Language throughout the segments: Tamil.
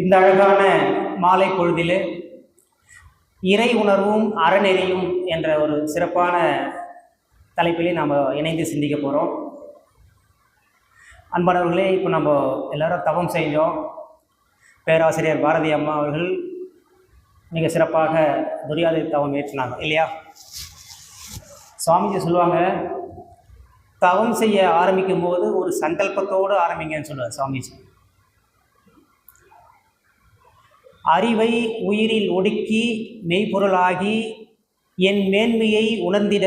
இந்த அழகான மாலை பொழுதிலே இறை உணர்வும் அறநெறியும் என்ற ஒரு சிறப்பான தலைப்பிலே நாம் இணைந்து சிந்திக்க போகிறோம். அன்பானவர்களே, இப்போ நம்ம எல்லாரும் தவம் செஞ்சோம். பேராசிரியர் பாரதி அம்மா அவர்கள் மிக சிறப்பாக துரியாதை தவம் ஏற்றினாங்க இல்லையா? சுவாமிஜி சொல்லுவாங்க, தவம் செய்ய ஆரம்பிக்கும் போது ஒரு சங்கல்பத்தோடு ஆரம்பிங்கன்னு சொல்லுவார் சுவாமிஜி. அறிவை உயிரில் ஒடுக்கி மெய்ப்பொருளாகி என் மேன்மையை உணர்ந்திட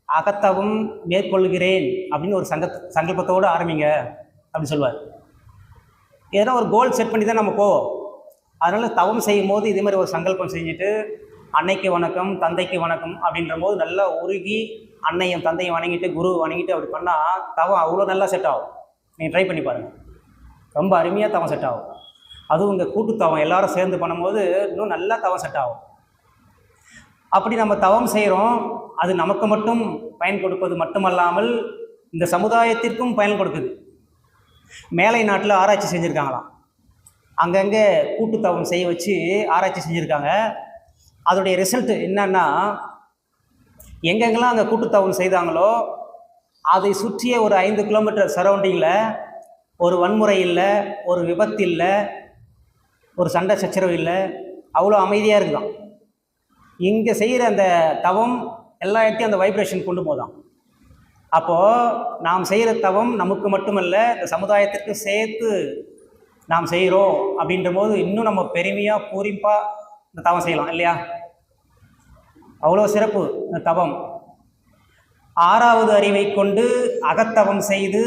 அகத்தவம் மேற்கொள்கிறேன் அப்படின்னு ஒரு சங்கல்பத்தோடு ஆரம்பிங்க அப்படின்னு சொல்லுவார். ஏதோ ஒரு கோல் செட் பண்ணி தான் நம்ம போவோம். அதனால் தவம் செய்யும் போது இதே மாதிரி ஒரு சங்கல்பம் செஞ்சுட்டு அன்னைக்கு வணக்கம், தந்தைக்கு வணக்கம் அப்படின்ற போது நல்லா உருகி அன்னையும் தந்தையும் வணங்கிட்டு குரு வணங்கிட்டு அப்படி பண்ணால் தவம் அவ்வளோ நல்லா செட் ஆகும். நீங்கள் ட்ரை பண்ணி பாருங்கள், ரொம்ப அருமையாக தவம் செட் ஆகும். அதுவும் இந்த கூட்டுத்தவம் எல்லாரும் சேர்ந்து பண்ணும்போது இன்னும் நல்லா தவம் செட் ஆகும். அப்படி நம்ம தவம் செய்கிறோம், அது நமக்கு மட்டும் பயன் கொடுப்பது மட்டுமல்லாமல் இந்த சமுதாயத்திற்கும் பயன் கொடுக்குது. மேலை நாட்டில் ஆராய்ச்சி செஞ்சுருக்காங்களாம். அங்கங்கே கூட்டுத்தவம் செய்ய வச்சு ஆராய்ச்சி செஞ்சுருக்காங்க. அதோடைய ரிசல்ட்டு என்னன்னா, எங்கெங்கெல்லாம் அங்கே கூட்டுத்தவம் செய்தாங்களோ அதை சுற்றிய ஒரு 5 கிலோமீட்டர் சரௌண்டிங்கில் ஒரு வன்முறை இல்லை, ஒரு விபத்து இல்லை, ஒரு சண்டை சச்சரவு இல்லை, அவ்வளோ அமைதியாக இருக்குதான். இங்கே செய்கிற அந்த தவம் எல்லா இடத்தையும் அந்த வைப்ரேஷன் கொண்டு போதான். அப்போது நாம் செய்கிற தவம் நமக்கு மட்டுமல்ல, இந்த சமுதாயத்திற்கு சேர்த்து நாம் செய்கிறோம் அப்படின்ற போது இன்னும் நம்ம பெருமையாக பூரிப்பாக இந்த தவம் செய்யலாம் இல்லையா? அவ்வளோ சிறப்பு இந்த தவம். 6வது அறிவை கொண்டு அகத்தவம் செய்து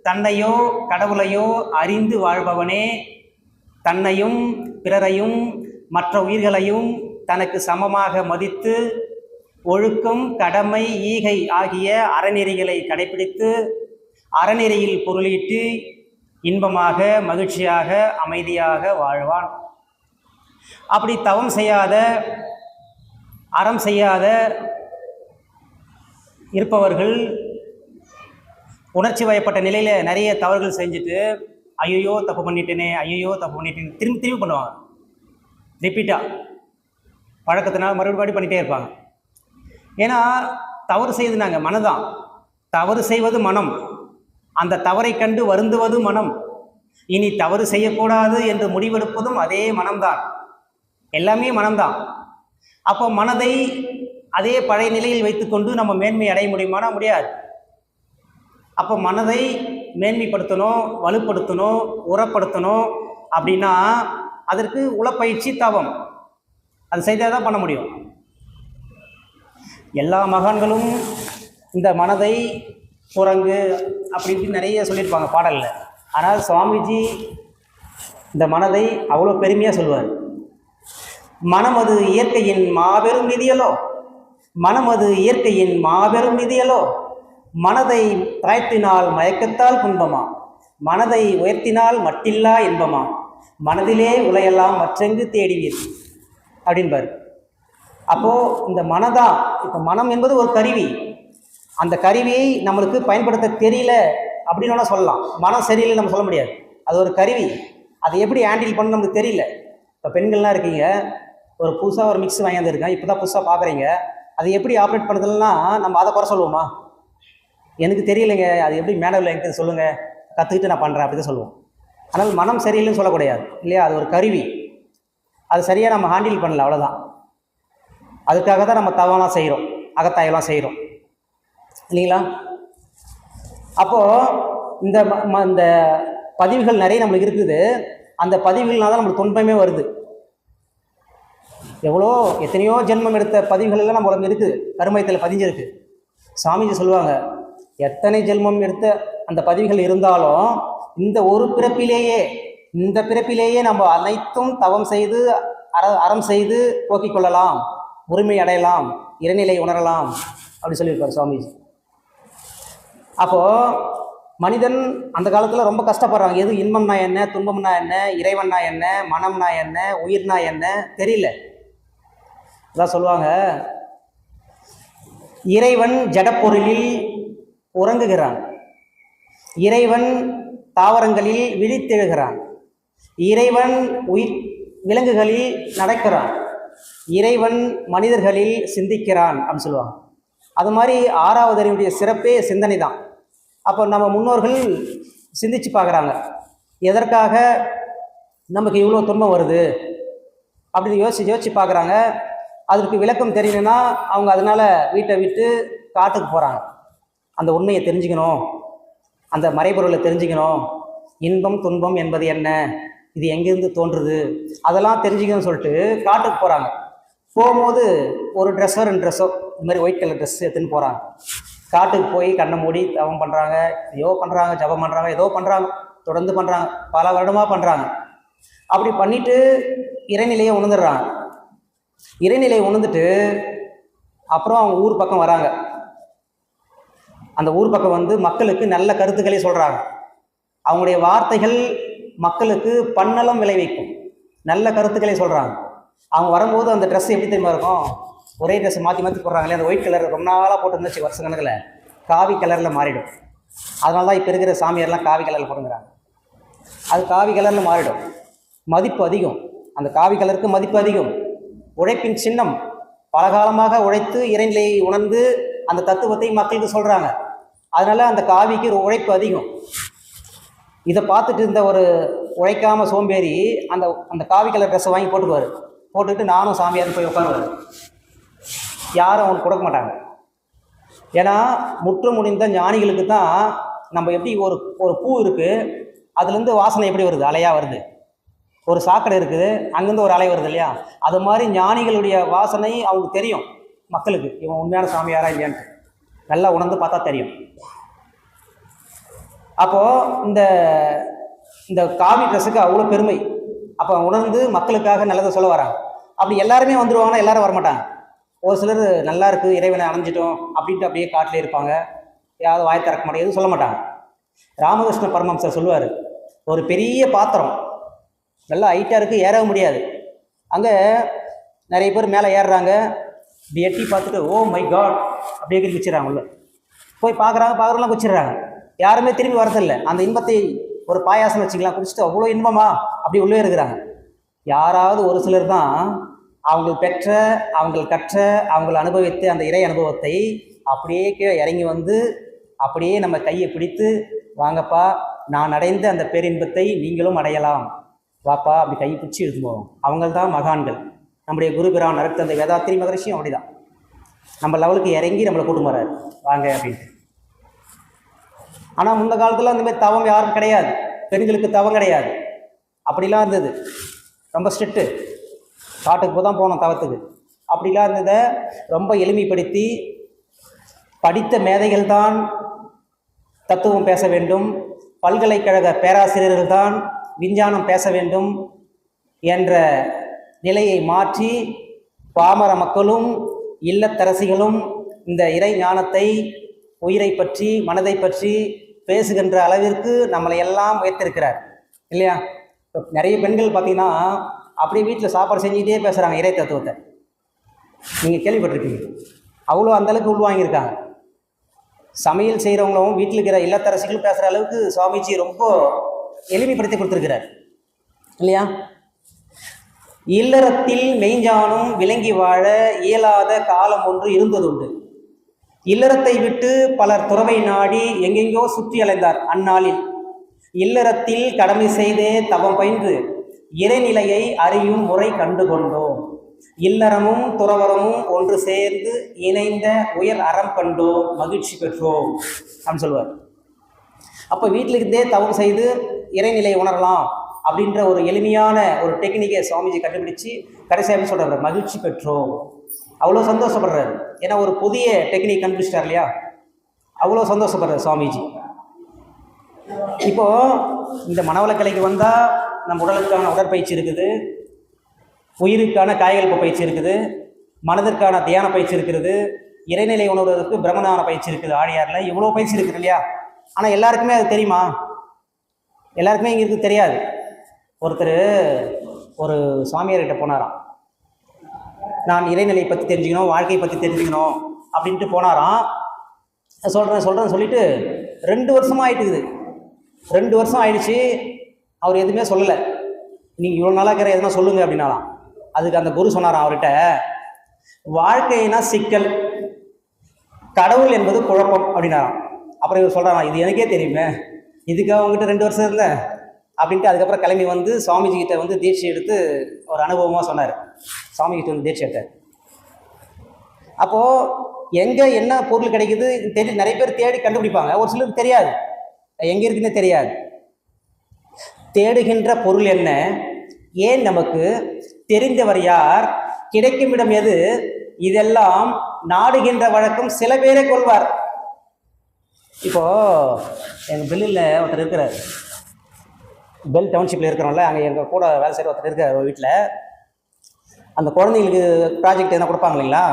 தன்னையோ கடவுளையோ அறிந்து வாழ்பவனே தன்னையும் பிறரையும் மற்ற உயிர்களையும் தனக்கு சமமாக மதித்து ஒழுக்கம், கடமை, ஈகை ஆகிய அறநெறிகளை கடைபிடித்து அறநெறியில் பொருளீட்டு இன்பமாக, மகிழ்ச்சியாக, அமைதியாக வாழ்வான். அப்படி தவம் செய்யாத, அறம் செய்யாத இருப்பவர்கள் உணர்ச்சி வயப்பட்ட நிலையில் நிறைய தவறுகள் செஞ்சுட்டு ஐயோ தப்பு பண்ணிட்டேனே, ஐயோ தப்பு பண்ணிட்டேன்னு திரும்பி திரும்பி பண்ணுவாங்க. ரிப்பீட்டாக பழக்கத்தினால் மறுபடியும் பண்ணிகிட்டே இருப்பாங்க. ஏன்னா தவறு செய்யுதுனாங்க மனதான். தவறு செய்வது மனம், அந்த தவறை கண்டு வருந்துவது மனம். இனி தவறு செய்யக்கூடாது என்று முடிவெடுப்பதும் அதே மனம்தான். எல்லாமே மனம்தான். அப்போ மனதை அதே பழைய நிலையில் வைத்துக்கொண்டு நம்ம மேன்மை அடைய முடியுமானா முடியாது. அப்போ மனதை மேன்மைப்படுத்தணும், வலுப்படுத்தணும், உரப்படுத்தணும் அப்படின்னா அதற்கு உளப்பயிற்சி தவம். அது செய்தால் தான் பண்ண முடியும். எல்லா மகான்களும் இந்த மனதை குரங்கு அப்படின்னு நிறைய சொல்லியிருப்பாங்க பாடலில். ஆனால் சுவாமிஜி இந்த மனதை அவ்வளோ பெருமையாக சொல்லுவார். மனமது இயற்கையின் மாபெரும் நிதியலோ, மனமது இயற்கையின் மாபெரும் நிதியலோ, மனதை தாழ்த்தினால் மயக்கத்தால் துன்பமா, மனதை உயர்த்தினால் மட்டில்லா இன்பமா, மனதிலே உலையெல்லாம் மற்றெங்கு தேடிவீர் அப்படின்பார். அப்போது இந்த மனதான், இப்போ மனம் என்பது ஒரு கருவி. அந்த கருவியை நம்மளுக்கு பயன்படுத்த தெரியல அப்படின்னு சொல்லலாம். மனம் சரியில்லை நம்ம சொல்ல முடியாது. அது ஒரு கருவி, அதை எப்படி ஹேண்டில் பண்ண நமக்கு தெரியல. இப்போ பெண்கள்லாம் இருக்கீங்க, ஒரு புதுசாக ஒரு மிக்ஸி வாங்கி வந்துருக்கேன், இப்போ தான் புதுசாக பார்க்குறீங்க, அது எப்படி ஆப்ரேட் பண்ணுறதுன்னா நம்ம அதை குறை சொல்லுவோமா? எனக்கு தெரியலைங்க, அது எப்படி மேனுவல் எனக்கு சொல்லுங்கள், கற்றுக்கிட்டு நான் பண்ணுறேன் அப்படி தான் சொல்லுவோம். ஆனால் மனம் சரியில்லைன்னு சொல்லக்கூடாது இல்லையா? அது ஒரு கருவி, அது சரியாக நம்ம ஹேண்டில் பண்ணல, அவ்வளோதான். அதுக்காக தான் நம்ம தவம்லாம் செய்கிறோம், அகத்தாயெல்லாம் செய்கிறோம் இல்லைங்களா? அப்போது இந்த பதிவுகள் நிறைய நம்மளுக்கு இருக்குது. அந்த பதிவுகள்னால தான் நம்மளுக்கு துன்பமே வருது. எத்தனையோ ஜென்மம் எடுத்த பதிவுகள் எல்லாம் நம்ம உடம்பு இருக்குது, கருமையத்தில் பதிஞ்சிருக்கு. சாமிஜி சொல்லுவாங்க, எத்தனை ஜென்மம் எடுத்த அந்த பதிவுகள் இருந்தாலும் இந்த ஒரு பிறப்பிலேயே நம்ம அனைத்தும் தவம் செய்து அறம் செய்து போக்கிக் கொள்ளலாம், உரிமை அடையலாம், இறைநிலை உணரலாம் அப்படி சொல்லியிருப்பார் சுவாமிஜி. அப்போது மனிதன் அந்த காலத்தில் ரொம்ப கஷ்டப்படுறாங்க. எது இன்பம்னா என்ன, துன்பம்னா என்ன, இறைவன்னா என்ன, மனம்னா என்ன, உயிர்னா என்ன தெரியல. அதான் சொல்லுவாங்க, இறைவன் ஜடப்பொருளில் உறங்குகிறான், இறைவன் தாவரங்களில் விழித்தெழுகிறான், இறைவன் விலங்குகளில் நடக்கிறான், இறைவன் மனிதர்களில் சிந்திக்கிறான் அப்படின்னு சொல்லுவாங்க. அது மாதிரி ஆறாவது அறிவுடைய சிறப்பே சிந்தனை தான். அப்போ நம்ம முன்னோர்கள் சிந்திச்சு பார்க்குறாங்க, எதற்காக நமக்கு இவ்வளோ துன்பம் வருது அப்படின்னு யோசிச்சு பார்க்குறாங்க. அதற்கு விளக்கம் தெரியணும்னா அவங்க அதனால் வீட்டை விட்டு காட்டுக்கு போகிறாங்க. அந்த உண்மையை தெரிஞ்சுக்கணும், அந்த மறைபொருளை தெரிஞ்சுக்கணும், இன்பம் துன்பம் என்பது என்ன, இது எங்கேருந்து தோன்றுது, அதெல்லாம் தெரிஞ்சுக்கணும்னு சொல்லிட்டு காட்டுக்கு போகிறாங்க. போகும்போது ஒரு ட்ரெஸ்ஸோ 2 ட்ரெஸ்ஸோ இந்த மாதிரி ஒயிட் கலர் ட்ரெஸ் எடுத்துன்னு போகிறாங்க. காட்டுக்கு போய் கண்ணை மூடி தவம் பண்ணுறாங்க, ஏதோ பண்ணுறாங்க, ஜபம் பண்ணுறாங்க, ஏதோ பண்ணுறாங்க, தொடர்ந்து பண்ணுறாங்க, பல வருடமாக பண்ணுறாங்க. அப்படி பண்ணிவிட்டு இறைநிலையை உணர்ந்துடுறாங்க. இறைநிலையை உணர்ந்துட்டு அப்புறம் அவங்க ஊர் பக்கம் வராங்க. அந்த ஊர் பக்கம் வந்து மக்களுக்கு நல்ல கருத்துக்களை சொல்கிறாங்க. அவங்களுடைய வார்த்தைகள் மக்களுக்கு பன்னலம் விளைவிக்கும், நல்ல கருத்துக்களை சொல்கிறாங்க. அவங்க வரும்போது அந்த ட்ரெஸ் எப்படி தெரியுமா இருக்கும், ஒரே ட்ரெஸ் மாற்றி மாற்றி போடுறாங்களே, அந்த ஒயிட் கலர் ரொம்ப நாளாக போட்டுருந்துச்சு, வருஷ கணக்கில் காவி கலரில் மாறிடும். அதனால தான் இப்போ இருக்கிற சாமியார்லாம் காவி கலரில் போடுங்கிறாங்க. அது காவி கலரில் மாறிடும், மதிப்பு அதிகம், அந்த காவி கலருக்கு மதிப்பு அதிகம். உழைப்பின் சின்னம், பலகாலமாக உழைத்து இறைநிலையை உணர்ந்து அந்த தத்துவத்தை மக்களுக்கு சொல்கிறாங்க. அதனால் அந்த காவிக்கு உழைப்பு அதிகம். இதை பார்த்துட்டு இருந்த ஒரு உழைக்காமல் சோம்பேறி அந்த அந்த காவி கலர் ட்ரெஸ்ஸை வாங்கி போட்டுக்குவார். போட்டுக்கிட்டு நானும் சாமியார் போய் உட்காருவார். யாரும் அவனுக்கு கொடுக்க மாட்டாங்க. ஏன்னா முற்று முடிந்த ஞானிகளுக்கு தான் நம்ம எப்படி ஒரு பூ இருக்குது, அதுலேருந்து வாசனை எப்படி வருது, அலையாக வருது. ஒரு சாக்கடை இருக்குது, அங்கேருந்து ஒரு அலை வருது இல்லையா, அது மாதிரி ஞானிகளுடைய வாசனை அவங்களுக்கு தெரியும். மக்களுக்கு இவன் உண்மையான சாமியாரா இல்லையான்ட்டு நல்லா உணர்ந்து பார்த்தா தெரியும். அப்போது இந்த காவி ட்ரெஸ்ஸுக்கு அவ்வளோ பெருமை. அப்போ உணர்ந்து மக்களுக்காக நல்லதை சொல்ல வராங்க. அப்படி எல்லாருமே வந்துடுவாங்கன்னா எல்லாரும் வரமாட்டாங்க. ஒரு சிலர் நல்லா இருக்குது, இறைவனை அணைஞ்சிட்டோம் அப்படின்ட்டு அப்படியே காட்டிலே இருப்பாங்க, யாரும் வாய் திறக்க மாட்டாங்க, எதுவும் சொல்ல மாட்டாங்க. ராமகிருஷ்ண பரமஹம்சர் சொல்லுவார், ஒரு பெரிய பாத்திரம் நல்லா ஹைட்டாக இருக்குது, ஏற முடியாது. அங்கே நிறைய பேர் மேலே ஏறுறாங்க, இப்படி எட்டி பார்த்துட்டு ஓ மை காட் அப்படியே குச்சிடுறாங்க. உள்ள போய் பார்க்குறவங்களாம் குச்சிடுறாங்க. யாருமே திரும்பி வரதில்லை. அந்த இன்பத்தை ஒரு பாயாசம் வச்சுக்கலாம், குடிச்சிட்டு அவ்வளோ இன்பமா அப்படி உள்ளே இருக்கிறாங்க. யாராவது ஒரு சிலர் தான் அவங்க பெற்ற, அவங்க கற்ற, அவங்க அனுபவித்த அந்த இறை அனுபவத்தை அப்படியே கீழே இறங்கி வந்து அப்படியே நம்ம கையை பிடித்து, வாங்கப்பா நான் அடைந்த அந்த பேரின்பத்தை நீங்களும் அடையலாம், வாப்பா அப்படி கையை பிடிச்சி எடுத்து போவோம். அவங்கள் தான் மகான்கள். நம்முடைய குருபிரான் நடத்த அந்த வேதாத்திரி மகரிஷியும் அப்படி தான் நம்ம லெவலுக்கு இறங்கி நம்மளை கூட்டு வர்றாரு, வாங்க அப்படின்ட்டு. ஆனால் முந்த காலத்தில் அந்தமாதிரி தவம் யாரும் கிடையாது, பெண்களுக்கு தவம் கிடையாது, அப்படிலாம் இருந்தது. ரொம்ப ஸ்ட்ரிக்ட்டு, காட்டுக்கு போய் தான் போனோம் தவத்துக்கு, அப்படிலாம் இருந்ததை ரொம்ப எளிமைப்படுத்தி படித்த மேதைகள் தான் தத்துவம் பேச வேண்டும், பல்கலைக்கழக பேராசிரியர்கள் தான் விஞ்ஞானம் பேச வேண்டும் என்ற நிலையை மாற்றி பாமர மக்களும் இல்லத்தரசிகளும் இந்த இறை ஞானத்தை, உயிரை பற்றி, மனதை பற்றி பேசுகின்ற அளவிற்கு நம்மளை எல்லாம் உயர்த்திருக்கிறார் இல்லையா. இப்போ நிறைய பெண்கள் பார்த்தீங்கன்னா அப்படியே வீட்டில் சாப்பாடு செஞ்சுக்கிட்டே பேசுகிறாங்க இறை தத்துவத்தை. நீங்கள் கேள்விப்பட்டிருக்கீங்க, அவ்வளோ அந்தளவுக்கு உள்வாங்கியிருக்காங்க. சமையல் செய்கிறவங்களும் வீட்டில் இருக்கிற இல்லத்தரசிகளும் பேசுகிற அளவுக்கு சுவாமிஜி ரொம்ப எளிமைப்படுத்தி கொடுத்துருக்கிறார் இல்லையா. இல்லறத்தில் மெய்ஞானம் விளங்கி வாழ இயலாத காலம் ஒன்று இருந்ததுண்டு. இல்லறத்தை விட்டு பலர் துறவை நாடி எங்கெங்கோ சுற்றி அலைந்தார். அந்நாளில் இல்லறத்தில் கடமை செய்தே தவம் பயின்று இறைநிலையை அறியும் முறை கண்டு கொண்டோம். இல்லறமும் துறவரமும் ஒன்று சேர்ந்து இணைந்த உயர் அறம் கண்டோம், மகிழ்ச்சி பெற்றோம் அப்படின்னு சொல்லுவார். அப்போ வீட்டில் இருந்தே தவம் செய்து இறைநிலையை உணரலாம் அப்படின்ற ஒரு எளிமையான ஒரு டெக்னிக்கை சுவாமிஜி கண்டுபிடிச்சு கடைசியாக சொல்கிறார், மகிழ்ச்சி பெற்றோம். அவ்வளோ சந்தோஷப்படுறாரு. ஏன்னா ஒரு புதிய டெக்னிக் கண்டுபிடிச்சிட்டார் இல்லையா, அவ்வளோ சந்தோஷப்படுறார் சுவாமிஜி. இப்போது இந்த மனவளக்கலைக்கு வந்தால் நம்ம உடலுக்கான உடற்பயிற்சி இருக்குது, உயிருக்கான காய்கல்ப பயிற்சி இருக்குது, மனதிற்கான தியான பயிற்சி இருக்கிறது, இறைநிலை உணர்வதற்கு பிரம்மஞான பயிற்சி இருக்குது. ஆழியாரில் இவ்வளோ பயிற்சி இருக்குது இல்லையா. ஆனால் எல்லாருக்குமே அது தெரியுமா? எல்லாருக்குமே இங்கே இருக்குது தெரியாது. ஒருத்தர் ஒரு சுவாமியார்கிட்ட போனாராம், நான் இறைநிலையை பற்றி தெரிஞ்சுக்கணும், வாழ்க்கையை பற்றி தெரிஞ்சுக்கணும் அப்படின்ட்டு போனாராம். சொல்கிறேன் சொல்லிவிட்டு 2 வருஷமாக ஆகிட்டுக்குது. 2 வருஷம் ஆயிடுச்சு, அவர் எதுவுமே சொல்லலை. நீங்கள் இவ்வளோ நாளாக இருக்கிற எதுனா சொல்லுங்கள் அப்படின்னாலாம். அதுக்கு அந்த குரு சொன்னாராம் அவர்கிட்ட, வாழ்க்கைனா சிக்கல், கடவுள் என்பது குழப்பம் அப்படின்னாராம். அப்புறம் இவர் சொல்கிறாராம், இது எனக்கே தெரியுமே, இதுக்காக அவங்ககிட்ட 2 வருஷம் இருந்தேன் அப்படின்ட்டு அதுக்கப்புறம் கிளம்பி வந்து சுவாமிஜி கிட்ட வந்து தீட்சை எடுத்து ஒரு அனுபவமாக சொன்னார். சுவாமி கிட்ட வந்து தீட்சை எடுத்தார். அப்போது எங்கே என்ன பொருள் கிடைக்குது நிறைய பேர் தேடி கண்டுபிடிப்பாங்க, ஒரு சிலருக்கு தெரியாது, எங்கே இருக்குன்னு தெரியாது. தேடுகின்ற பொருள் என்ன, ஏன் நமக்கு, தெரிந்தவர் யார், கிடைக்கும் இடம் எது, இதெல்லாம் நாடுகின்ற வழக்கம் சில பேரை கொள்வார். இப்போ எங்கள் பெல்லில் ஒருத்தர் இருக்கிறார், பெல் டவுன்ஷிப்பில் இருக்கிறோம்ல, அங்கே எங்கள் கூட வேலை செய்கிற ஒருத்தர் இருக்கார் ஒரு வீட்டில். அந்த குழந்தைங்களுக்கு ப்ராஜெக்ட் எதனா கொடுப்பாங்க இல்லைங்களா,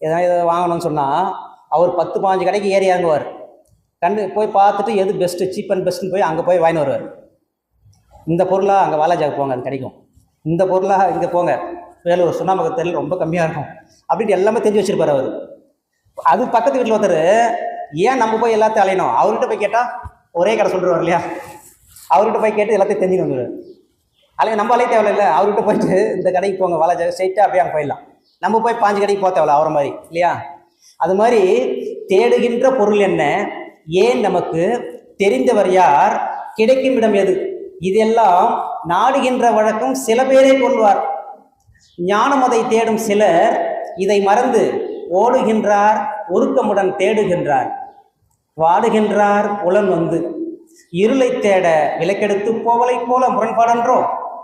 எதனா வாங்கணும்னு சொன்னால் அவர் 10-15 கடைக்கு ஏறி இறங்குவார். போய் பார்த்துட்டு எது பெஸ்ட்டு, சீப் அண்ட் பெஸ்ட்டுன்னு போய் அங்கே போய் வாங்கிட்டு வருவார். இந்த பொருளாக அங்கே வாலாஜாவுக்கு போங்க, அது கிடைக்கும். இந்த பொருளாக இங்கே போங்க, வேலூர் சுண்ணாம்பகத்தில் ரொம்ப கம்மியாக இருக்கும் அப்படின்ட்டு எல்லாமே தெரிஞ்சு வச்சுருப்பார் அவர். அது பக்கத்து வீட்டில் ஒருத்தர், ஏன் நம்ம போய் எல்லாத்தையும் அலையணும், அவர்கிட்ட போய் கேட்டால் ஒரே கடை சொல்லிடுவார் இல்லையா, அவர்கிட்ட போய் கேட்டு எல்லாத்தையும் தெரிஞ்சுன்னு வந்துடுவார். நம்ம அலைய தேவையில்லை, அவர்கிட்ட போயிட்டு இந்த கடைக்கு போங்க வாலாஜா, ஸ்ட்ரைட்டாக அப்படியே அங்கே போயிடலாம். நம்ம போய் 5 கடைக்கு போக தேவையில்ல அவரை மாதிரி இல்லையா. அது மாதிரி தேடுகின்ற பொருள் என்ன, ஏன் நமக்கு, தெரிந்தவர் யார், கிடைக்கும் இடம் எது, இதெல்லாம் நாடுகின்ற வழக்கம் சில பேரை கொள்வார். ஞானம் அதை தேடும் சிலர் இதை மறந்து ஓடுகின்றார், ஒருக்கமுடன் தேடுகின்றார். வாடுகின்றார் உளன் வந்து, இருளை தேட விளக்கெடுத்து போவலை போல முரண்பாடன்றோ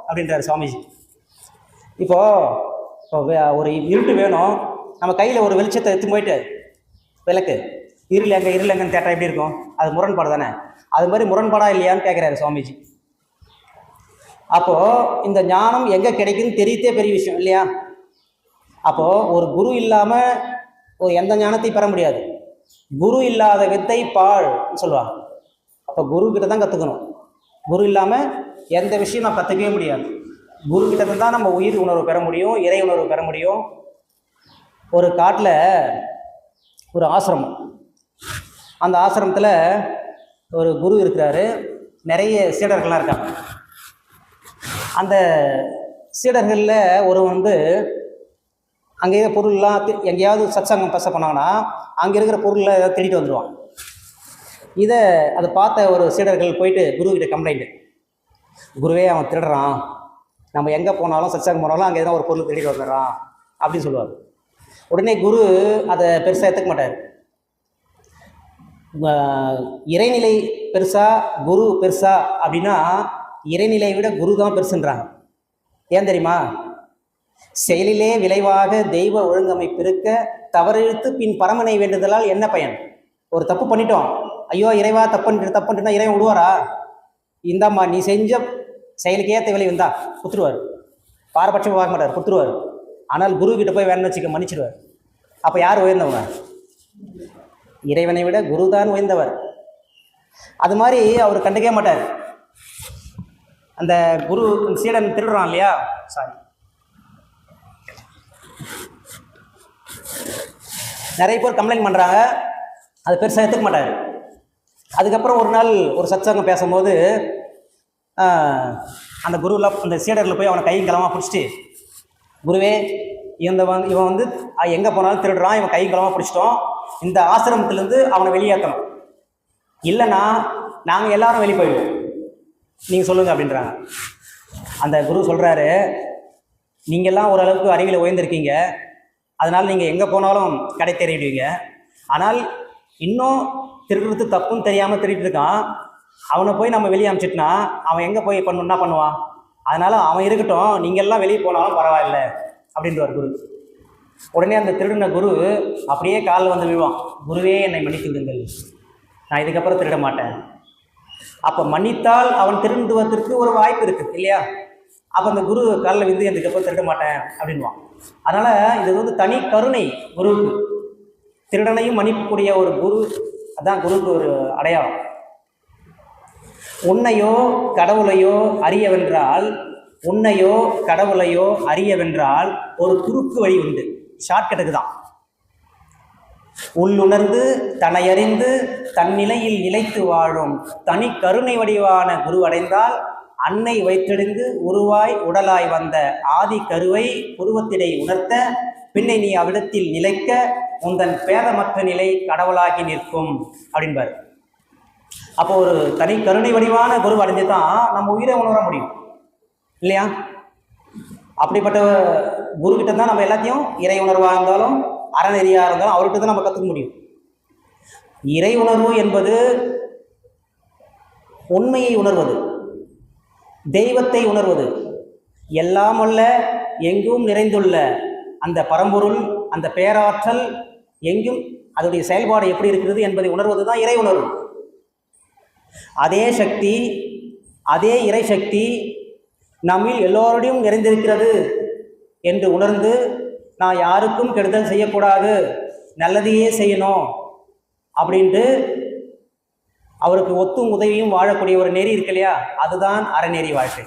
அப்படின்றார் சுவாமிஜி. இப்போ ஒரு இருட்டு வேணும், நம்ம கையில் ஒரு வெளிச்சத்தை எடுத்து போயிட்டு விளக்கு, இருள் எங்கன்னு தேட்டா எப்படி இருக்கும், அது முரண்பாடு தானே. அது மாதிரி முரண்பாடா இல்லையான்னு கேட்குறாரு சுவாமிஜி. அப்போது இந்த ஞானம் எங்கே கிடைக்குன்னு தெரியத்தே பெரிய விஷயம் இல்லையா. அப்போது ஒரு குரு இல்லாமல் எந்த ஞானத்தையும் பெற முடியாது. குரு இல்லாத வித்தை பாழ்ன்னு சொல்லுவாங்க. அப்போ குரு கிட்ட தான் கற்றுக்கணும். குரு இல்லாமல் எந்த விஷயம் நான் கற்றுக்கவே முடியாது. குரு கிட்ட தான் நம்ம உயிர் உணர்வு பெற முடியும், இறை உணர்வு பெற முடியும். ஒரு காட்டில் ஒரு ஆசிரமம், அந்த ஆசிரமத்தில் ஒரு குரு இருக்கிறாரு, நிறைய சீடர்கள்லாம் இருக்காங்க. அந்த சீடர்களில் ஒரு வந்து அங்கே பொருள்லாம் எங்கேயாவது சத்சங்கம் பேச போனாங்கன்னா அங்கே இருக்கிற பொருளில் ஏதாவது தேடிட்டு வந்துடுவான். அதை பார்த்த ஒரு சீடர்கள் போயிட்டு குருக்கிட்ட கம்ப்ளைண்ட், குருவே அவன் திருடுறான், நம்ம எங்கே போனாலும் சத்சங்கம் போனாலும் அங்கே எதாவது ஒரு பொருள் தேடிட்டு வந்துடுறான் அப்படின்னு சொல்லுவார். உடனே குரு அதை பெருசாக எடுத்துக்க மாட்டார். இறைநிலை பெருசா குரு பெருசா அப்படின்னா இறைநிலையை விட குரு தான் பெருசுன்றாங்க. ஏன் தெரியுமா? செயலிலே விளைவாக தெய்வ ஒழுங்கமைப்பு இருக்க தவறிழுத்து பின் பரமனை வேண்டுதலால் என்ன பயன்? ஒரு தப்பு பண்ணிட்டோம், ஐயோ இறைவா தப்புன்ட்டுனா இறைவன் விடுவாரா? இந்தாம்மா நீ செஞ்ச செயலுக்கு ஏற்ற விளைவு இருந்தா குத்துருவார். பாரபட்சமாக பார்க்க மாட்டார், குத்துருவார். ஆனால் குரு கிட்ட போய் வேணும்னு வச்சுக்க மன்னிச்சிடுவார். அப்போ யார் உயர்ந்தவங்க? இறைவனை விட குரு தான் உயர்ந்தவர். அது மாதிரி அவர் கண்டுக்கவே மாட்டார். அந்த குரு சீடன் திருடுறான் இல்லையா, நிறைய பேர் கம்ப்ளைண்ட் பண்ணுறாங்க, அது பெருசாக எடுத்துக்க மாட்டார். அதுக்கப்புறம் ஒரு நாள் ஒரு சத்சங்கம் பேசும்போது அந்த குருவில் அந்த சீடரில் போய் அவனை கையும் களமாக பிடிச்சிட்டு, குருவே இவன் வந்து எங்கே போனாலும் திருடுறான், இவன் கையும் களமாக பிடிச்சிட்டோம், இந்த ஆசிரமத்திலேருந்து அவனை வெளியேற்றணும், இல்லைன்னா நாங்கள் எல்லாரும் வெளியே போயிடுவோம், நீங்கள் சொல்லுங்கள் அப்படின்றாங்க. அந்த குரு சொல்கிறாரு, நீங்கள்லாம் ஓரளவுக்கு அறிவில் உயர்ந்திருக்கீங்க, அதனால் நீங்கள் எங்கே போனாலும் கடை தேறிடுவீங்க. ஆனால் இன்னும் திருடுறது தப்புன்னு தெரியாமல் திருடிட்டு இருக்கான், அவனை போய் நம்ம வெளியே அனுப்பிச்சிட்டுனா அவன் எங்கே போய் என்ன பண்ணுவான்? அதனால் அவன் இருக்கட்டும், நீங்கள்லாம் வெளியே போனாலும் பரவாயில்ல அப்படின்றவர் குரு. உடனே அந்த திருடின குரு அப்படியே காலில் வந்து விழுவான், குருவே என்னை மன்னித்து விடுங்கள், நான் இதுக்கப்புறம் திருட மாட்டேன். அப்போ மன்னித்தால் அவன் திருந்துவதற்கு ஒரு வாய்ப்பு இருக்குது இல்லையா? அப்போ அந்த குரு காலில் விழுந்து இதுக்கப்புறம் திருட மாட்டேன் அப்படின்வான். அதனால் இது வந்து தனி கருணை குருவுக்கு. திருடனையும் மன்னிக்கக்கூடிய ஒரு குரு, அதான் குருவுக்கு ஒரு அடையாளம். உன்னையோ கடவுளையோ அறியவென்றால் ஒரு குறுக்கு வழி உண்டு, ஷார்ட்கட்டுக்கு தான். உள்ளுணர்ந்து தன்னையறிந்து தன்னிலையில் நிலைத்து வாழும் தனி கருணை வடிவான குரு அடைந்தால் அன்னை வயிற்றெழுந்து உருவாய் உடலாய் வந்த ஆதி கருவை புருவத்திடை உணர்த்த பின்னை நீ அவ்விடத்தில் நிலைக்க உந்தன் பேதமற்ற நிலை கடவுளாகி நிற்கும் அப்படின்பார். அப்போ ஒரு தனி கருணை வடிவான குரு அடைஞ்சு தான் நம்ம உயிரை உணர முடியும் இல்லையா? அப்படிப்பட்ட குருக்கிட்ட தான் நம்ம எல்லாத்தையும் இறை உணர்வாக இருந்தாலும் அறநெறியாக இருந்தாலும் அவர்கிட்ட தான் நம்ம கற்றுக்க முடியும். இறை உணர்வு என்பது உண்மையை உணர்வது, தெய்வத்தை உணர்வது, எல்லாம் அல்ல எங்கும் நிறைந்துள்ள அந்த பரம்பொருள், அந்த பேராற்றல் எங்கும் அதனுடைய செயல்பாடு எப்படி இருக்கிறது என்பதை உணர்வது தான் இறை உணர்வு. அதே சக்தி, அதே இறை சக்தி நம்மில் எல்லோருடையும் நிறைந்திருக்கிறது என்று உணர்ந்து நான் யாருக்கும் கெடுதல் செய்யக்கூடாது, நல்லதையே செய்யணும் அப்படின்ட்டு அவருக்கு ஒத்தும் உதவியும் வாழக்கூடிய ஒரு நெறி இருக்கு இல்லையா, அதுதான் அறநெறி வாழ்க்கை.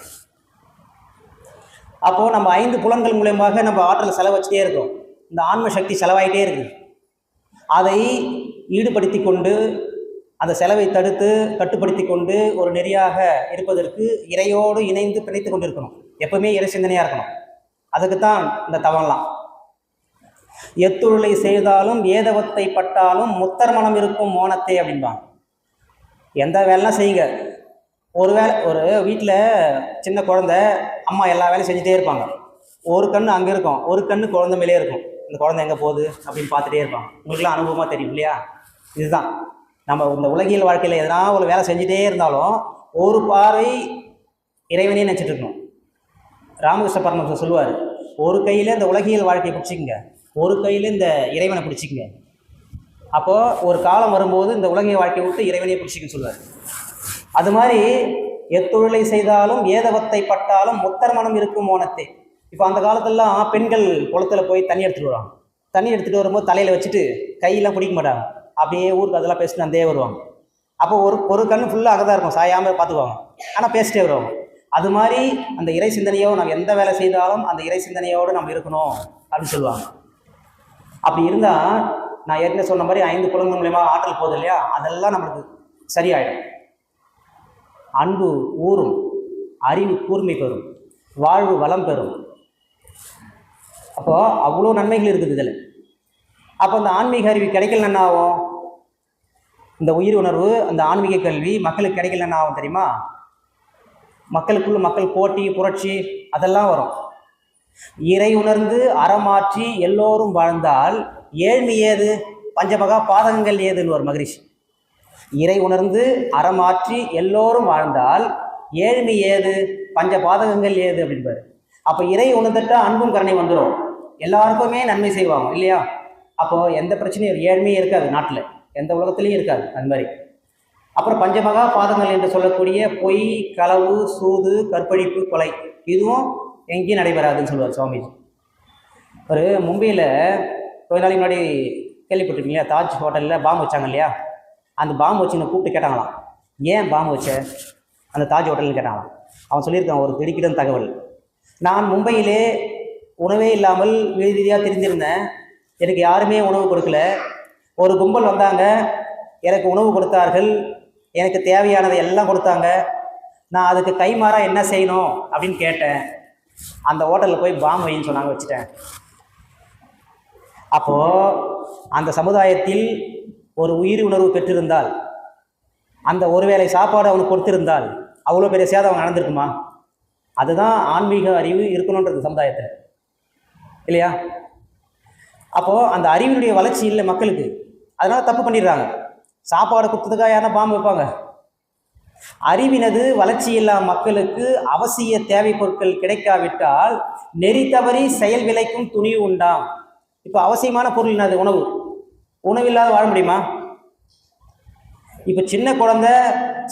அப்போது நம்ம 5 புலன்கள் மூலமாக நம்ம ஆற்றல் செலவச்சிட்டே இருக்கோம். இந்த ஆன்ம சக்தி செலவாயிட்டே இருக்குது. அதை ஈடுபடுத்தி கொண்டு அந்த செலவை தடுத்து கட்டுப்படுத்தி கொண்டு ஒரு நெறியாக இருப்பதற்கு இறையோடு இணைந்து பிணைத்து கொண்டு இருக்கணும். எப்பவுமே இறை சிந்தனையாக இருக்கணும். அதுக்குத்தான் இந்த தவம்லாம். எத்தொழிலை செய்தாலும் ஏதவத்தை பட்டாலும் முத்தர் மனம் இருக்கும் மோனத்தை அப்படின்பாங்க. எந்த வேலைலாம் செய்யுங்க. ஒரு வீட்டில் சின்ன குழந்தை அம்மா எல்லா வேலையும் செஞ்சுட்டே இருப்பாங்க. ஒரு கண் அங்கே இருக்கும், ஒரு கண் குழந்தை மேலே இருக்கும். இந்த குழந்தை எங்கே போகுது அப்படின்னு பார்த்துட்டே இருப்பாங்க. உங்களுக்குலாம் அனுபவமாக தெரியும் இல்லையா? இதுதான் நம்ம இந்த உலகியல் வாழ்க்கையில் எதனா ஒரு வேலை செஞ்சுட்டே இருந்தாலும் ஒரு பார்வை இறைவனே நினச்சிட்டு இருக்கணும். ராமகிருஷ்ண பரமஹம்சர் சொல்லுவார், ஒரு கையில் இந்த உலகியல் வாழ்க்கையை பிடிச்சிக்கங்க, ஒரு கையில் இந்த இறைவனை பிடிச்சிக்கங்க. அப்போது ஒரு காலம் வரும்போது இந்த உலகிய வாழ்க்கையை விட்டு இறைவனையே பிடிச்சிக்கன்னு சொல்லுவார். அது மாதிரி எத்தொழிலை செய்தாலும் ஏதவத்தை பட்டாலும் முத்தர் மனம் இருக்கும் மோனத்தை. இப்போ அந்த காலத்திலலாம் பெண்கள் குளத்தில் போய் தண்ணி எடுத்துகிட்டு வருவாங்க. தண்ணி எடுத்துகிட்டு வரும்போது தலையில் வச்சுட்டு கையெல்லாம் பிடிக்க மாட்டாங்க. அப்படியே ஊருக்கு அதெல்லாம் பேசிட்டு அந்தே வருவாங்க. அப்போ ஒரு கண் ஃபுல்லாக அங்கே தான் இருக்கும், சாயாமல் பார்த்துக்குவாங்க. ஆனால் பேசிட்டே வருவாங்க. அது மாதிரி அந்த இறை சிந்தனையோடு நம்ம எந்த வேலை செய்தாலும் அந்த இறை சிந்தனையோடு நம்ம இருக்கணும் அப்படின்னு சொல்லுவாங்க. அப்படி இருந்தால் நான் ஏற்கனவே சொன்ன மாதிரி 5 புலன்கள் மூலமாக ஆற்றல் போகுது இல்லையா, அதெல்லாம் நம்மளுக்கு சரியாயிடும். அன்பு ஊறும், அறிவு கூர்மை பெறும், வாழ்வு வளம் பெறும். அப்போது அவ்வளோ நன்மைகள் இருக்குது இதில். அப்போ அந்த ஆன்மீக அறிவு கிடைக்கலன்னா என்ன ஆகும்? இந்த உயிர் உணர்வு, அந்த ஆன்மீக கல்வி மக்களுக்கு கிடைக்கலன்னா என்ன ஆகும் தெரியுமா? மக்களுக்குள்ள மக்கள் போட்டி புரட்சி அதெல்லாம் வரும். இறை உணர்ந்து அறமாற்றி எல்லோரும் வாழ்ந்தால் ஏழ்மை ஏது, பஞ்சமகா பாதகங்கள் ஏதுன்னு ஒரு மகரிஷி. இறை உணர்ந்து அறமாற்றி எல்லோரும் வாழ்ந்தால் ஏழ்மை ஏது, பஞ்ச பாதகங்கள் ஏது அப்படின்பாரு. அப்போ இறை உணர்ந்துட்டா அன்பும் கருணை வந்துடும், எல்லாருக்குமே நன்மை செய்வாங்க இல்லையா? அப்போது எந்த பிரச்சனையும் ஏழ்மையே இருக்காது, நாட்டில் எந்த உலகத்துலேயும் இருக்காது அந்த மாதிரி. அப்புறம் பஞ்சமகா பாதங்கள் என்று சொல்லக்கூடிய பொய், களவு, சூது, கற்பழிப்பு, கொலை இதுவும் எங்கேயும் நடைபெறாதுன்னு சொல்லுவார் சுவாமிஜி. ஒரு மும்பையில் கொஞ்ச நாளைக்கு முன்னாடி கேள்விப்பட்டிருக்கீங்களா, தாஜ் ஹோட்டலில் பாம்பு வச்சாங்க இல்லையா? அந்த பாம்பு வச்சுன்னு கூப்பிட்டு கேட்டாங்களாம், ஏன் பாம்பு வச்ச அந்த தாஜ் ஹோட்டல்னு கேட்டாங்களாம். அவன் சொல்லியிருக்கான் ஒரு திடுக்கிடும் தகவல், நான் மும்பையிலே உணவே இல்லாமல் வீதியாக தெரிஞ்சிருந்தேன், எனக்கு யாருமே உணவு கொடுக்கல, ஒரு கும்பல் வந்தாங்க, எனக்கு உணவு கொடுத்தார்கள், எனக்கு தேவையானதை எல்லாம் கொடுத்தாங்க, நான் அதுக்கு கைமாறாக என்ன செய்யணும் அப்படின்னு கேட்டேன், அந்த ஹோட்டலில் போய் பாம்பு வைன்னு சொன்னாங்க, வச்சுட்டேன். அப்போது அந்த சமுதாயத்தில் ஒரு உயிர் உணர்வு பெற்றிருந்தால், அந்த ஒருவேளை சாப்பாடு அவனுக்கு கொடுத்திருந்தால் அவ்வளோ பெரிய சேதம் அவன் நடந்திருக்குமா? அதுதான் ஆன்மீக அறிவு இருக்கணுன்றது சமுதாயத்தில் இல்லையா? அப்போது அந்த அறிவினுடைய வளர்ச்சி இல்லை மக்களுக்கு, அதனால் தப்பு பண்ணிடுறாங்க. சாப்பாடு கொடுத்ததுக்காக யாரா பாம்பு வைப்பாங்க? அறிவினது வளர்ச்சி இல்லா மக்களுக்கு அவசிய தேவை பொருட்கள் கிடைக்காவிட்டால் நெறி தவறி செயல் விளைக்கும் துணிவு உண்டாம். இப்போ அவசியமான பொருள் என்னது? உணவு. உணவில்லாத வாழ முடியுமா? இப்போ சின்ன குழந்தை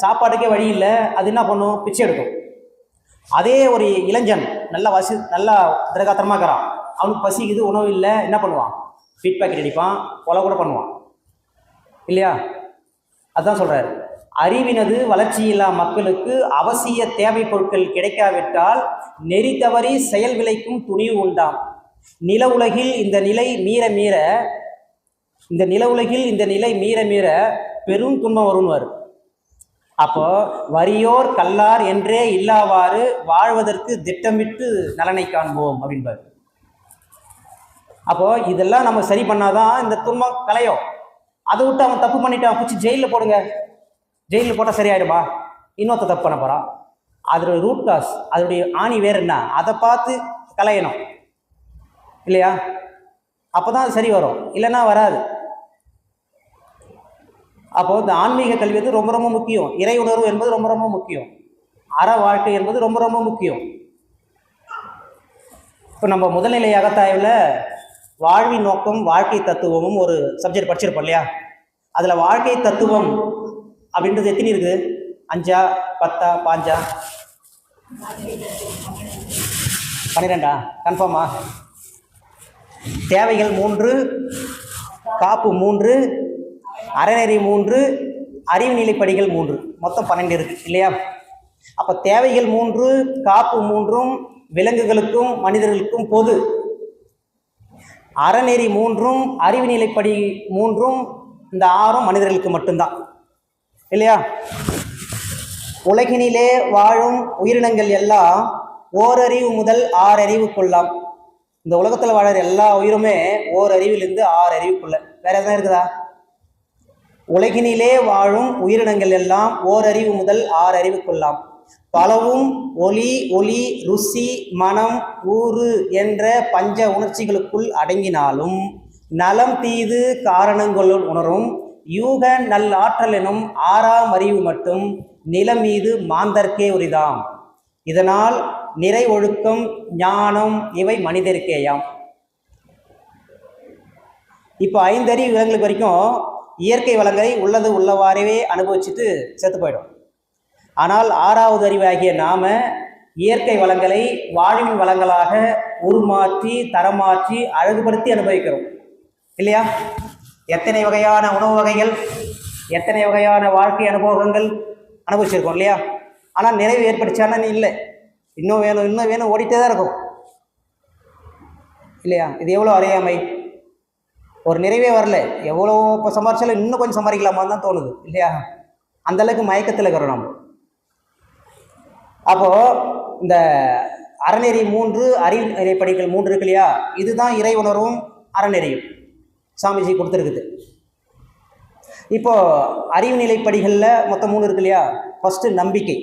சாப்பாட்டுக்கே வழி இல்லை, அது என்ன பண்ணும்? பிச்சை எடுக்கும். அதே ஒரு இளைஞன் நல்லா திரகாத்திரமாக இருக்கிறான், அவனுக்கு பசிக்குது, உணவு இல்லை, என்ன பண்ணுவான்? ஃபீட் பேக்கெட் அடிப்பான், கொலை கூட பண்ணுவான் இல்லையா? அதுதான் சொல்கிறாரு, அறிவினது வளர்ச்சியில்லா மக்களுக்கு அவசிய தேவை பொருட்கள் கிடைக்காவிட்டால் நெறி தவறி செயல் விளைக்கும் துணிவு உண்டாம். நில உலகில் இந்த நிலை மீற மீற பெரும் துன்பம் வரும்வார். அப்போ வறியோர் கல்லார் என்றே இல்லாவாறு வாழ்வதற்கு திட்டமிட்டு நலனை காண்போம் அப்படின்பாரு. அப்போ இதெல்லாம் நம்ம சரி பண்ணாதான் இந்த துன்பம் கலையும். அதை விட்டு அவன் தப்பு பண்ணிட்டான், பிடிச்சி ஜெயிலில் போடுங்க, ஜெயிலில் போட்டால் சரியாயிடுமா, இன்னொருத்த தப்பு பண்ண போகிறான். அதோடைய ரூட் காஸ், அதோடைய ஆணி வேறு என்ன, அதை பார்த்து கலையணும் இல்லையா? அப்போ தான் அது சரி வரும், இல்லைன்னா வராது. அப்போது இந்த ஆன்மீக கல்வி வந்து ரொம்ப ரொம்ப முக்கியம். இறை உணர்வு என்பது ரொம்ப ரொம்ப முக்கியம். அற வாழ்க்கை என்பது ரொம்ப ரொம்ப முக்கியம். இப்போ நம்ம முதல்நிலை அகத்தாய்வில் வாழ்வின் நோக்கம் வாழ்க்கை தத்துவமும் ஒரு சப்ஜெக்ட் படிச்சிருப்போம் இல்லையா? அதில் வாழ்க்கை தத்துவம் அப்படின்றது எத்தனை இருக்குது? 5, 10, 5, 12? கன்ஃபார்மா? தேவைகள் 3, காப்பு 3, அறநெறி 3, அறிவு நிலைப்படிகள் 3, மொத்தம் 12 இருக்குது இல்லையா? அப்போ தேவைகள் 3, காப்பு 3ம் விலங்குகளுக்கும் மனிதர்களுக்கும் பொது. அறநெறி 3ம் அறிவு நிலைப்படி 3ம் இந்த 6ம் மனிதர்களுக்கு மட்டும்தான் இல்லையா? உலகினிலே வாழும் உயிரினங்கள் எல்லாம் ஓரறிவு முதல் 6 அறிவுக்குள்ளாம். இந்த உலகத்தில் வாழற எல்லா உயிருமே ஓரறிவிலிருந்து 6 அறிவுக்குள்ள. வேற எதுனா இருக்குதா? உலகினிலே வாழும் உயிரினங்கள் எல்லாம் ஓரறிவு முதல் 6 அறிவுக்குள்ளாம். பலவும் ஒளி, ருசி, மனம், ஊறு என்ற பஞ்ச உணர்ச்சிகளுக்குள் அடங்கினாலும் நலம் தீது காரணங்களுள் உணரும் யூக நல்லாற்றல் எனும் 6ஆம் அறிவு மட்டும் நிலம் மீது மாந்தர்க்கே உரிதாம். இதனால் நிறை ஒழுக்கம் ஞானம் இவை மனிதருக்கேயாம். இப்போ 5 அறிவு விலங்குகளுக்கு வரைக்கும் இயற்கை வளங்களை உள்ளது உள்ளவாறவே அனுபவிச்சுட்டு செத்து போயிடும். ஆனால் 6வது அறிவாகிய நாம இயற்கை வளங்களை வாழ்வின் வளங்களாக உருமாற்றி தரமாற்றி அழகுபடுத்தி அனுபவிக்கிறோம் இல்லையா? எத்தனை வகையான உணவு வகைகள், எத்தனை வகையான வாழ்க்கை அனுபவங்கள் அனுபவிச்சிருக்கோம் இல்லையா? ஆனால் நிறைவு ஏற்படுச்சானு இல்லை, இன்னும் வேணும் ஓடிட்டே தான் இருக்கும் இல்லையா? இது எவ்வளோ அறியாமை, ஒரு நிறைவே வரல. எவ்வளோ இப்போ சம்பாரிச்சாலும் இன்னும் கொஞ்சம் சம்பாதிக்கலாமான்னு தான் தோணுது இல்லையா? அந்தளவுக்கு மயக்கத்தில் இருக்கிறோம் நம்ம. அப்போது இந்த அறநெறி 3, அறிவு நிலைப்படிகள் 3 இருக்கு இல்லையா? இதுதான் இறை உணர்வும் அறநெறியும் சாமிஜி கொடுத்துருக்குது. இப்போது அறிவு நிலைப்படிகளில் மொத்தம் 3 இருக்கு இல்லையா? ஃபஸ்ட்டு நம்பிக்கை,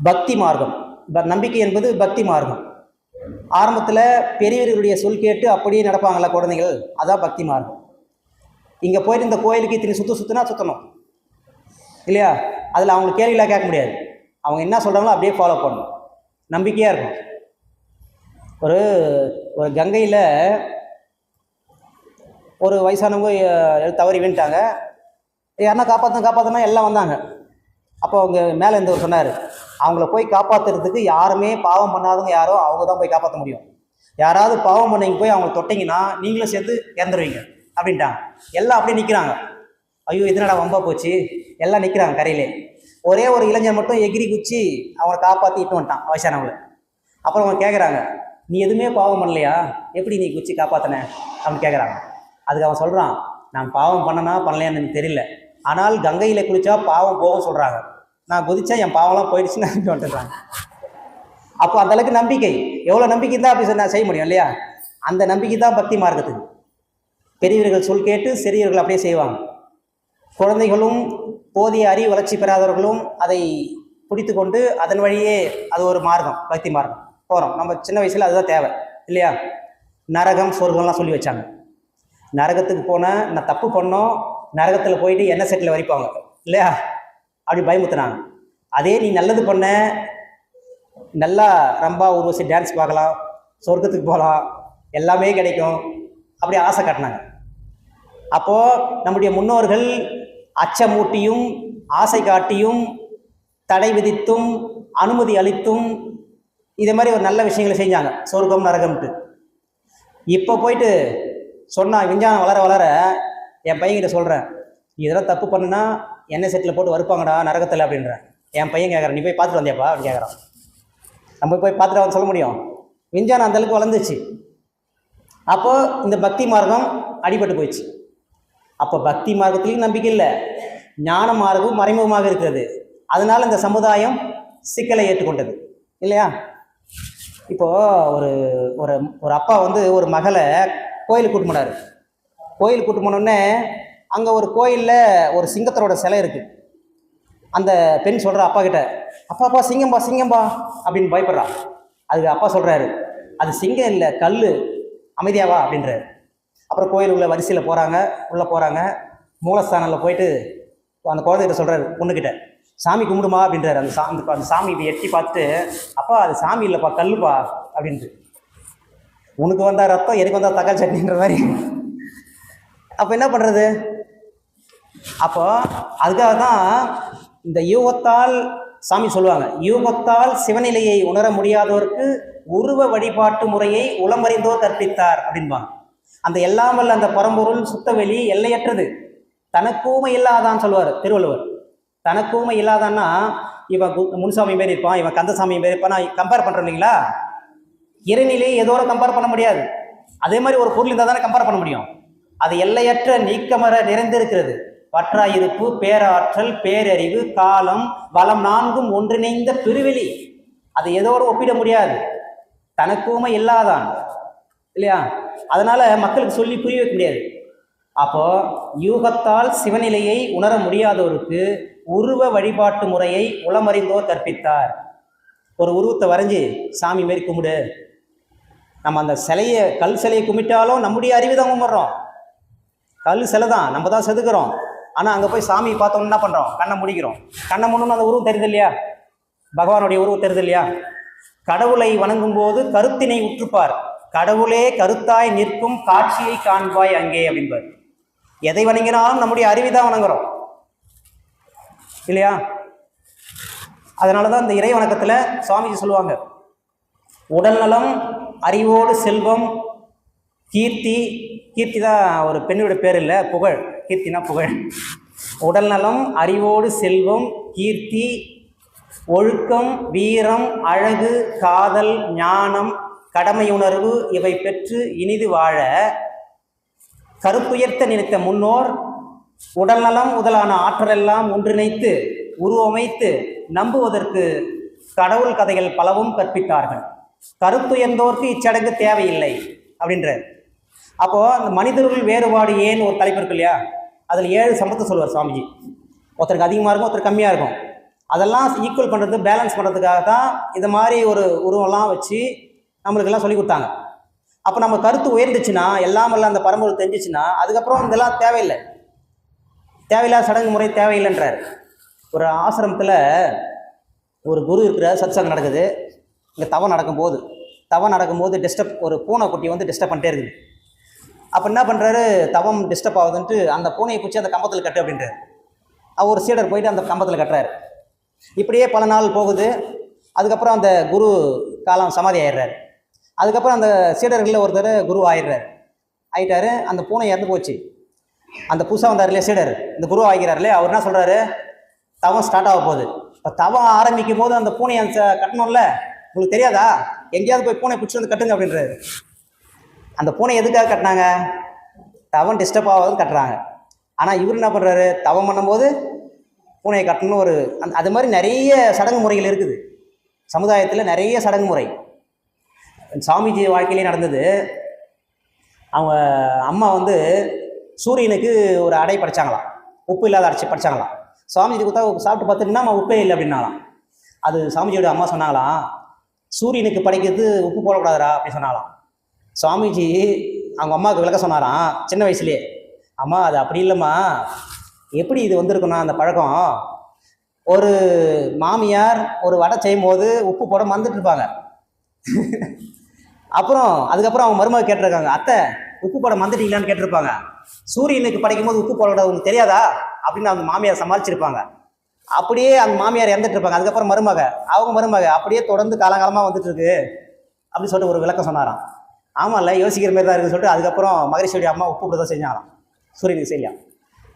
பக்தி மார்க்கம். நம்பிக்கை என்பது பக்தி மார்க்கம். ஆரம்பத்தில் பெரியவர்களுடைய சொல் கேட்டு அப்படியே நடப்பாங்களா குழந்தைகள், அதான் பக்தி மார்க்கம். இங்கே போயிட்டு இந்த கோயிலுக்கு இத்தனை சுற்றினா சுற்றணும் இல்லையா? அதில் அவங்க கேள்வியெலாம் கேட்க முடியாது, அவங்க என்ன சொல்கிறாங்களோ அப்படியே ஃபாலோ பண்ணணும், நம்பிக்கையாக இருக்கும். ஒரு கங்கையில் ஒரு வயசானவங்க தவறி விட்டாங்க, யாருன்னா காப்பாற்றினா எல்லாம் வந்தாங்க. அப்போ அவங்க மேலே இருந்தவர் சொன்னார், அவங்கள போய் காப்பாற்றுறதுக்கு யாருமே பாவம் பண்ணாதவங்க யாரோ அவங்க தான் போய் காப்பாற்ற முடியும். யாராவது பாவம் பண்ணிங்க போய் அவங்க தொட்டிங்கன்னா நீங்களும் சேர்த்து இறந்துருவீங்க அப்படின்ட்டாங்க. எல்லாம் அப்படியே நிற்கிறாங்க. ஐயோ இதனடா வம்பா போச்சு, எல்லாம் நிற்கிறாங்க கரையிலே. ஒரே ஒரு இளைஞர் மட்டும் எகிரி குச்சி அவனை காப்பாற்றிட்டு வந்துட்டான் வயசானவங்களை. அப்புறம் அவங்க கேட்குறாங்க, நீ எதுவுமே பாவம் பண்ணலையா, எப்படி நீ குச்சி காப்பாற்றின அப்படின்னு கேட்குறாங்க. அதுக்கு அவன் சொல்கிறான், நான் பாவம் பண்ணனா பண்ணலையான்னு எனக்கு தெரியல, ஆனால் கங்கையில் குளித்தா பாவம் போகும் சொல்கிறாங்க, நான் குதிச்சா என் பாவம்லாம் போயிடுச்சுன்னு வந்துடுறாங்க. அப்போ அந்தளவுக்கு நம்பிக்கை, எவ்வளோ நம்பிக்கை தான் அப்படி நான் செய்ய முடியும் இல்லையா? அந்த நம்பிக்கை தான் பக்தி மார்க்கத்துக்கு. பெரியவர்கள் சொல் கேட்டு சிறியவர்கள் அப்படியே செய்வாங்க. குழந்தைகளும் போதிய அறிவு வளர்ச்சி பெறாதவர்களும் அதை பிடித்து கொண்டு அதன் வழியே அது ஒரு மார்க்கம், பக்தி மார்க்கம் போகிறோம். நம்ம சின்ன வயசில் அதுதான் தேவை இல்லையா? நரகம் சொர்க்கம்லாம் சொல்லி வச்சாங்க. நரகத்துக்கு போனால் நான் தப்பு பண்ணோம், நரகத்தில் போயிட்டு எண்ணெய் செட்டில் வரிப்பாங்க இல்லையா? அப்படி பயமுத்துனாங்க. அதே நீ நல்லது பண்ண, நல்லா ரொம்ப ஊர்வசி டான்ஸ் பார்க்கலாம், சொர்க்கத்துக்கு போகலாம், எல்லாமே கிடைக்கும், அப்படி ஆசை காட்டினாங்க. அப்போது நம்முடைய முன்னோர்கள் அச்சமூட்டியும் ஆசை காட்டியும் தடை விதித்தும் அனுமதி அளித்தும் இதே மாதிரி ஒரு நல்ல விஷயங்களை செஞ்சாங்க, சொர்க்கம் நரகம்ட்டு. இப்போ போயிட்டு சொன்னால் விஞ்ஞானம் வளர வளர என் பையன்கிட்ட சொல்கிறேன், இதெல்லாம் தப்பு பண்ணுனா எண்ணெய் செட்டில் போட்டு வறுப்பாங்கடா நரகத்தில் அப்படின்றேன். என் பையன் கேட்குறான், நீ போய் பார்த்துட்டு வந்தியாப்பா அப்படின்னு கேட்குறான். நம்ம போய் பார்த்துட்டு வந்து சொல்ல முடியும்? விஞ்ஞானம் அந்தளவுக்கு வளர்ந்துச்சு. அப்போது இந்த பக்தி மார்க்கம் அடிபட்டு போயிடுச்சு. அப்போ பக்தி மார்க்கத்துலேயும் நம்பிக்கை இல்லை, ஞான மார்க்கம் மறைமுகமாக இருக்கிறது. அதனால இந்த சமுதாயம் சிக்கலை ஏற்றுக்கொண்டது இல்லையா? இப்போ ஒரு ஒரு ஒரு அப்பா வந்து ஒரு மகளை கோயிலுக்கு கூட்டு போனார். கோயிலுக்கு கூட்டு போனோடனே அங்கே ஒரு கோயிலில் ஒரு சிங்கத்தரோட சிலை இருக்குது. அந்த பெண் சொல்கிற அப்பா கிட்ட, அப்பா சிங்கம்பா சிங்கம்பா அப்படின்னு பயப்படுறா. அதுக்கு அப்பா சொல்கிறாரு, அது சிங்கம் இல்லை, கல், அமைதியாவா அப்படின்றாரு. அப்புறம் கோயில் உள்ள வரிசையில் போகிறாங்க, உள்ளே போகிறாங்க. மூலஸ்தானில் போயிட்டு அந்த குழந்தைகிட்ட சொல்கிறாரு, பொண்ணுக்கிட்ட, சாமி கும்பிடுமா அப்படின்றாரு. அந்த சாமி இப்போ எட்டி பார்த்துட்டு, அப்பா அது சாமி இல்லைப்பா, கல்லுப்பா அப்படின்ட்டு. உனக்கு வந்தால் ரத்தம், எனக்கு வந்தால் தக்காளி சட்னின்ற மாதிரி. அப்போ என்ன பண்ணுறது? அப்போ அதுக்காக தான் இந்த யூகத்தால் சாமி சொல்லுவாங்க, யூகத்தால் சிவநிலையை உணர முடியாதவருக்கு உருவ வழிபாட்டு முறையை உளமறிந்தோர் கற்பித்தார் அப்படின்பாங்க. அந்த எல்லாம் வல்ல அந்த பரம்பொருள் சுத்தவெளி எல்லையற்றது, தனக்கூமை இல்லாதான்னு சொல்லுவார் திருவள்ளுவர். தனக்கூமை இல்லாதான்னா இவன் முன்சாமி மாரி இருப்பான், இவன் கந்தசாமி மாரி இருப்பான், நான் கம்பேர் பண்ணுறேன் இல்லைங்களா? இறைநிலையை எதோட கம்பேர் பண்ண முடியாது. அதே மாதிரி ஒரு பொருள் இருந்தால் தானே கம்பேர் பண்ண முடியும். அது எல்லையற்ற நீக்கமர நிறைந்திருக்கிறது. வற்றாயிருப்பு, பேராற்றல், பேரறிவு, காலம், வளம் நான்கும் ஒன்றிணைந்த பெருவெளி. அது எதோடு ஒப்பிட முடியாது. தனக்குமே இல்லாதான் இல்லையா? அதனால மக்களுக்கு சொல்லி புரிய வைக்க முடியாது. அப்போ யூகத்தால் சிவநிலையை உணர முடியாதவருக்கு உருவ வழிபாட்டு முறையை உளமறிந்தோர் கற்பித்தார். ஒரு உருவத்தை வரைஞ்சி சாமி மாரி கும்பிடு. நம்ம அந்த சிலையை, கல் சிலையை கும்பிட்டாலும் நம்முடைய அறிவு தான் கும்பிட்றோம். கல் சிலை தான், நம்ம தான் செதுக்கிறோம். ஆனால் அங்கே போய் சாமி பார்த்தோம்னா என்ன பண்ணுறோம்? கண்ணை முடிக்கிறோம். கண்ணை முன்னு அந்த உருவம் தெரியுது இல்லையா? பகவானுடைய உருவம் தெரியுது இல்லையா? கடவுளை வணங்கும் போது கருத்தினை உற்றுப்பார், கடவுளே கருத்தாய் நிற்கும் காட்சியை காண்பாய் அங்கே அப்படின்பார். எதை வணங்கினாலும் நம்முடைய அறிவை தான் வணங்குறோம் இல்லையா? அதனால தான் இந்த இறை வணக்கத்தில் சுவாமிஜி சொல்லுவாங்க, உடல் நலம், அறிவோடு செல்வம், கீர்த்தி. கீர்த்தி தான் ஒரு பெண்ணோட பேர் இல்லை, புகழ். கீர்த்தினா புகழ். உடல் நலம், அறிவோடு செல்வம், கீர்த்தி, ஒழுக்கம், வீரம், அழகு, காதல், ஞானம், கடமையுணர்வு இவை பெற்று இனிது வாழ கருத்துயர்த்த நினைத்த முன்னோர் உடல் நலம் முதலான ஆற்றலெல்லாம் ஒன்றிணைத்து உருவமைத்து நம்புவதற்கு கடவுள் கதைகள் பலவும் கற்பித்தார்கள். கருத்துயர்ந்தோர்க்கு இச்சடங்கு தேவையில்லை அப்படின்றார். அப்போது அந்த மனிதர்கள் வேறுபாடு ஏன் ஒரு தலைப்பு இருக்கு இல்லையா? அதில் 7 சம்பத்தை சொல்லுவார் சுவாமிஜி. ஒருத்தருக்கு அதிகமாக இருக்கும், ஒருத்தருக்கு கம்மியாக இருக்கும். அதெல்லாம் ஈக்குவல் பண்ணுறது, பேலன்ஸ் பண்ணுறதுக்காக தான் இது மாதிரி ஒரு உருவம்லாம் வச்சு நம்மளுக்கெல்லாம் சொல்லி கொடுத்தாங்க. அப்போ நம்ம கருத்து உயர்ந்துச்சுன்னா, எல்லாம் அந்த பரம்பொருள் தெரிஞ்சிச்சுன்னா, அதுக்கப்புறம் இதெல்லாம் தேவையில்லை. தேவையில்லாத சடங்கு முறை தேவையில்லைன்றார். ஒரு ஆசிரமத்தில் ஒரு குரு இருக்கிற சத்சங்கம் நடக்குது. இங்கே தவம் நடக்கும்போது ஒரு பூனை குட்டி வந்து டிஸ்டர்ப் பண்ணிட்டே இருக்குது. அப்போ என்ன பண்ணுறாரு? தவம் டிஸ்டர்ப் ஆகுதுன்ட்டு அந்த பூனையை பிடிச்சி அந்த கம்பத்தில் கட்டு அப்படின்றார். ஒரு சீடர் போயிட்டு அந்த கம்பத்தில் கட்டுறாரு. இப்படியே பல நாள் போகுது. அதுக்கப்புறம் அந்த குரு காலம் சமாதி ஆயிடுறாரு. அதுக்கப்புறம் அந்த சீடர்களில் ஒருத்தர் குரு ஆயிட்டாரு. அந்த பூனை இறந்து போச்சு. அந்த புதுசாக வந்தார் இல்லையா சீடர், இந்த குரு ஆகிறார் இல்லையா, அவர் என்ன சொல்கிறாரு? தவம் ஸ்டார்ட் ஆக போகுது. இப்போ தவம் ஆரம்பிக்கும் போது அந்த பூனையை கட்டணும்ல, உங்களுக்கு தெரியாதா? எங்கேயாவது போய் பூனை பிடிச்சி வந்து கட்டுங்க அப்படின்றாரு. அந்த பூனை எதுக்காக கட்டினாங்க? தவம் டிஸ்டர்ப் ஆகாதுன்னு கட்டுறாங்க. ஆனால் இவர் என்ன பண்ணுறாரு? தவம் பண்ணும்போது பூனையை கட்டணும். அது மாதிரி நிறைய சடங்கு முறைகள் இருக்குது சமுதாயத்தில், நிறைய சடங்கு முறை. சாமிஜி வாழ்க்கையிலே நடந்தது. அவங்க அம்மா வந்து சூரியனுக்கு ஒரு அடை படைச்சாங்களாம், உப்பு இல்லாத அடைச்சி படைச்சாங்களாம். சாமிஜி கொடுத்தா சாப்பிட்டு பார்த்துட்டுனா உப்பே இல்லை அப்படின்னாலாம். அது சாமிஜியோட அம்மா சொன்னாங்களாம், சூரியனுக்கு படைக்கிறது உப்பு போடக்கூடாதுரா அப்படின்னு சொன்னாலாம். சுவாமிஜி அவங்க அம்மாவுக்கு விளக்க சொன்னாராம் சின்ன வயசுலேயே. அம்மா அது அப்படி இல்லைம்மா, எப்படி இது வந்திருக்குன்னா அந்த பழக்கம், ஒரு மாமியார் ஒரு வடை செய்யும் போது உப்பு போட மறந்துட்டு இருப்பாங்க. அதுக்கப்புறம் அவங்க மருமக கேட்டிருக்காங்க, அத்தை உப்பு போட மறந்துட்டீங்களான்னு கேட்டிருப்பாங்க. சூரியனுக்கு படைக்கும் போது உப்பு போடக்கூடாது உங்களுக்கு தெரியாதா அப்படின்னு அவங்க மாமியார் சமாளிச்சிருப்பாங்க. அப்படியே அந்த மாமியார் இறந்துட்டு இருப்பாங்க. அதுக்கப்புறம் மருமக அப்படியே தொடர்ந்து காலங்காலமாக வந்துட்டு இருக்கு அப்படின்னு சொல்லிட்டு ஒரு விளக்கம் சொன்னாராம். ஆமாம்ல, யோசிக்கிற மாதிரி தான் இருக்குன்னு சொல்லிட்டு அதுக்கப்புறம் மகரிஷியோடைய அம்மா உப்பு போட்டு தான் செஞ்சாங்களாம் சூரியனுக்கு செய்யலாம்.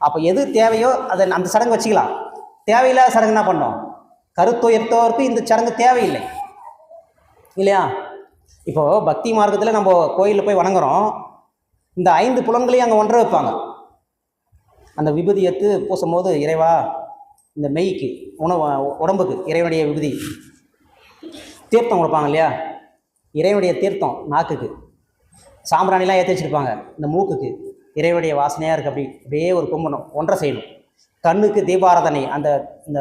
அப்போ எது தேவையோ அதை அந்த சடங்கு வச்சுக்கலாம். தேவையில்லாத சடங்கு என்ன பண்ணோம்? கருத்துயர்த்தோருக்கு இந்த சடங்கு தேவையில்லை இல்லையா? இப்போது பக்தி மார்க்கத்தில் நம்ம கோயிலில் போய் வணங்குறோம். இந்த 5 புலன்களையும் அங்கே ஒன்றை வைப்பாங்க. அந்த விபூதி எடுத்து பூசும் போது இறைவா இந்த மெய்க்கு உடம்புக்கு இறைவனுடைய விபூதி, தீர்த்தம் கொடுப்பாங்க இல்லையா, இறைவனுடைய தீர்த்தம் நாக்குக்கு, சாம்பிராணிலாம் ஏற்றி வச்சுருப்பாங்க இந்த மூக்குக்கு, இறைவனுடைய வாசனையாக இருக்குது. அப்படியே ஒரு கும்பணும் ஒன்றை செய்யணும். கண்ணுக்கு தீபாராதனை, அந்த இந்த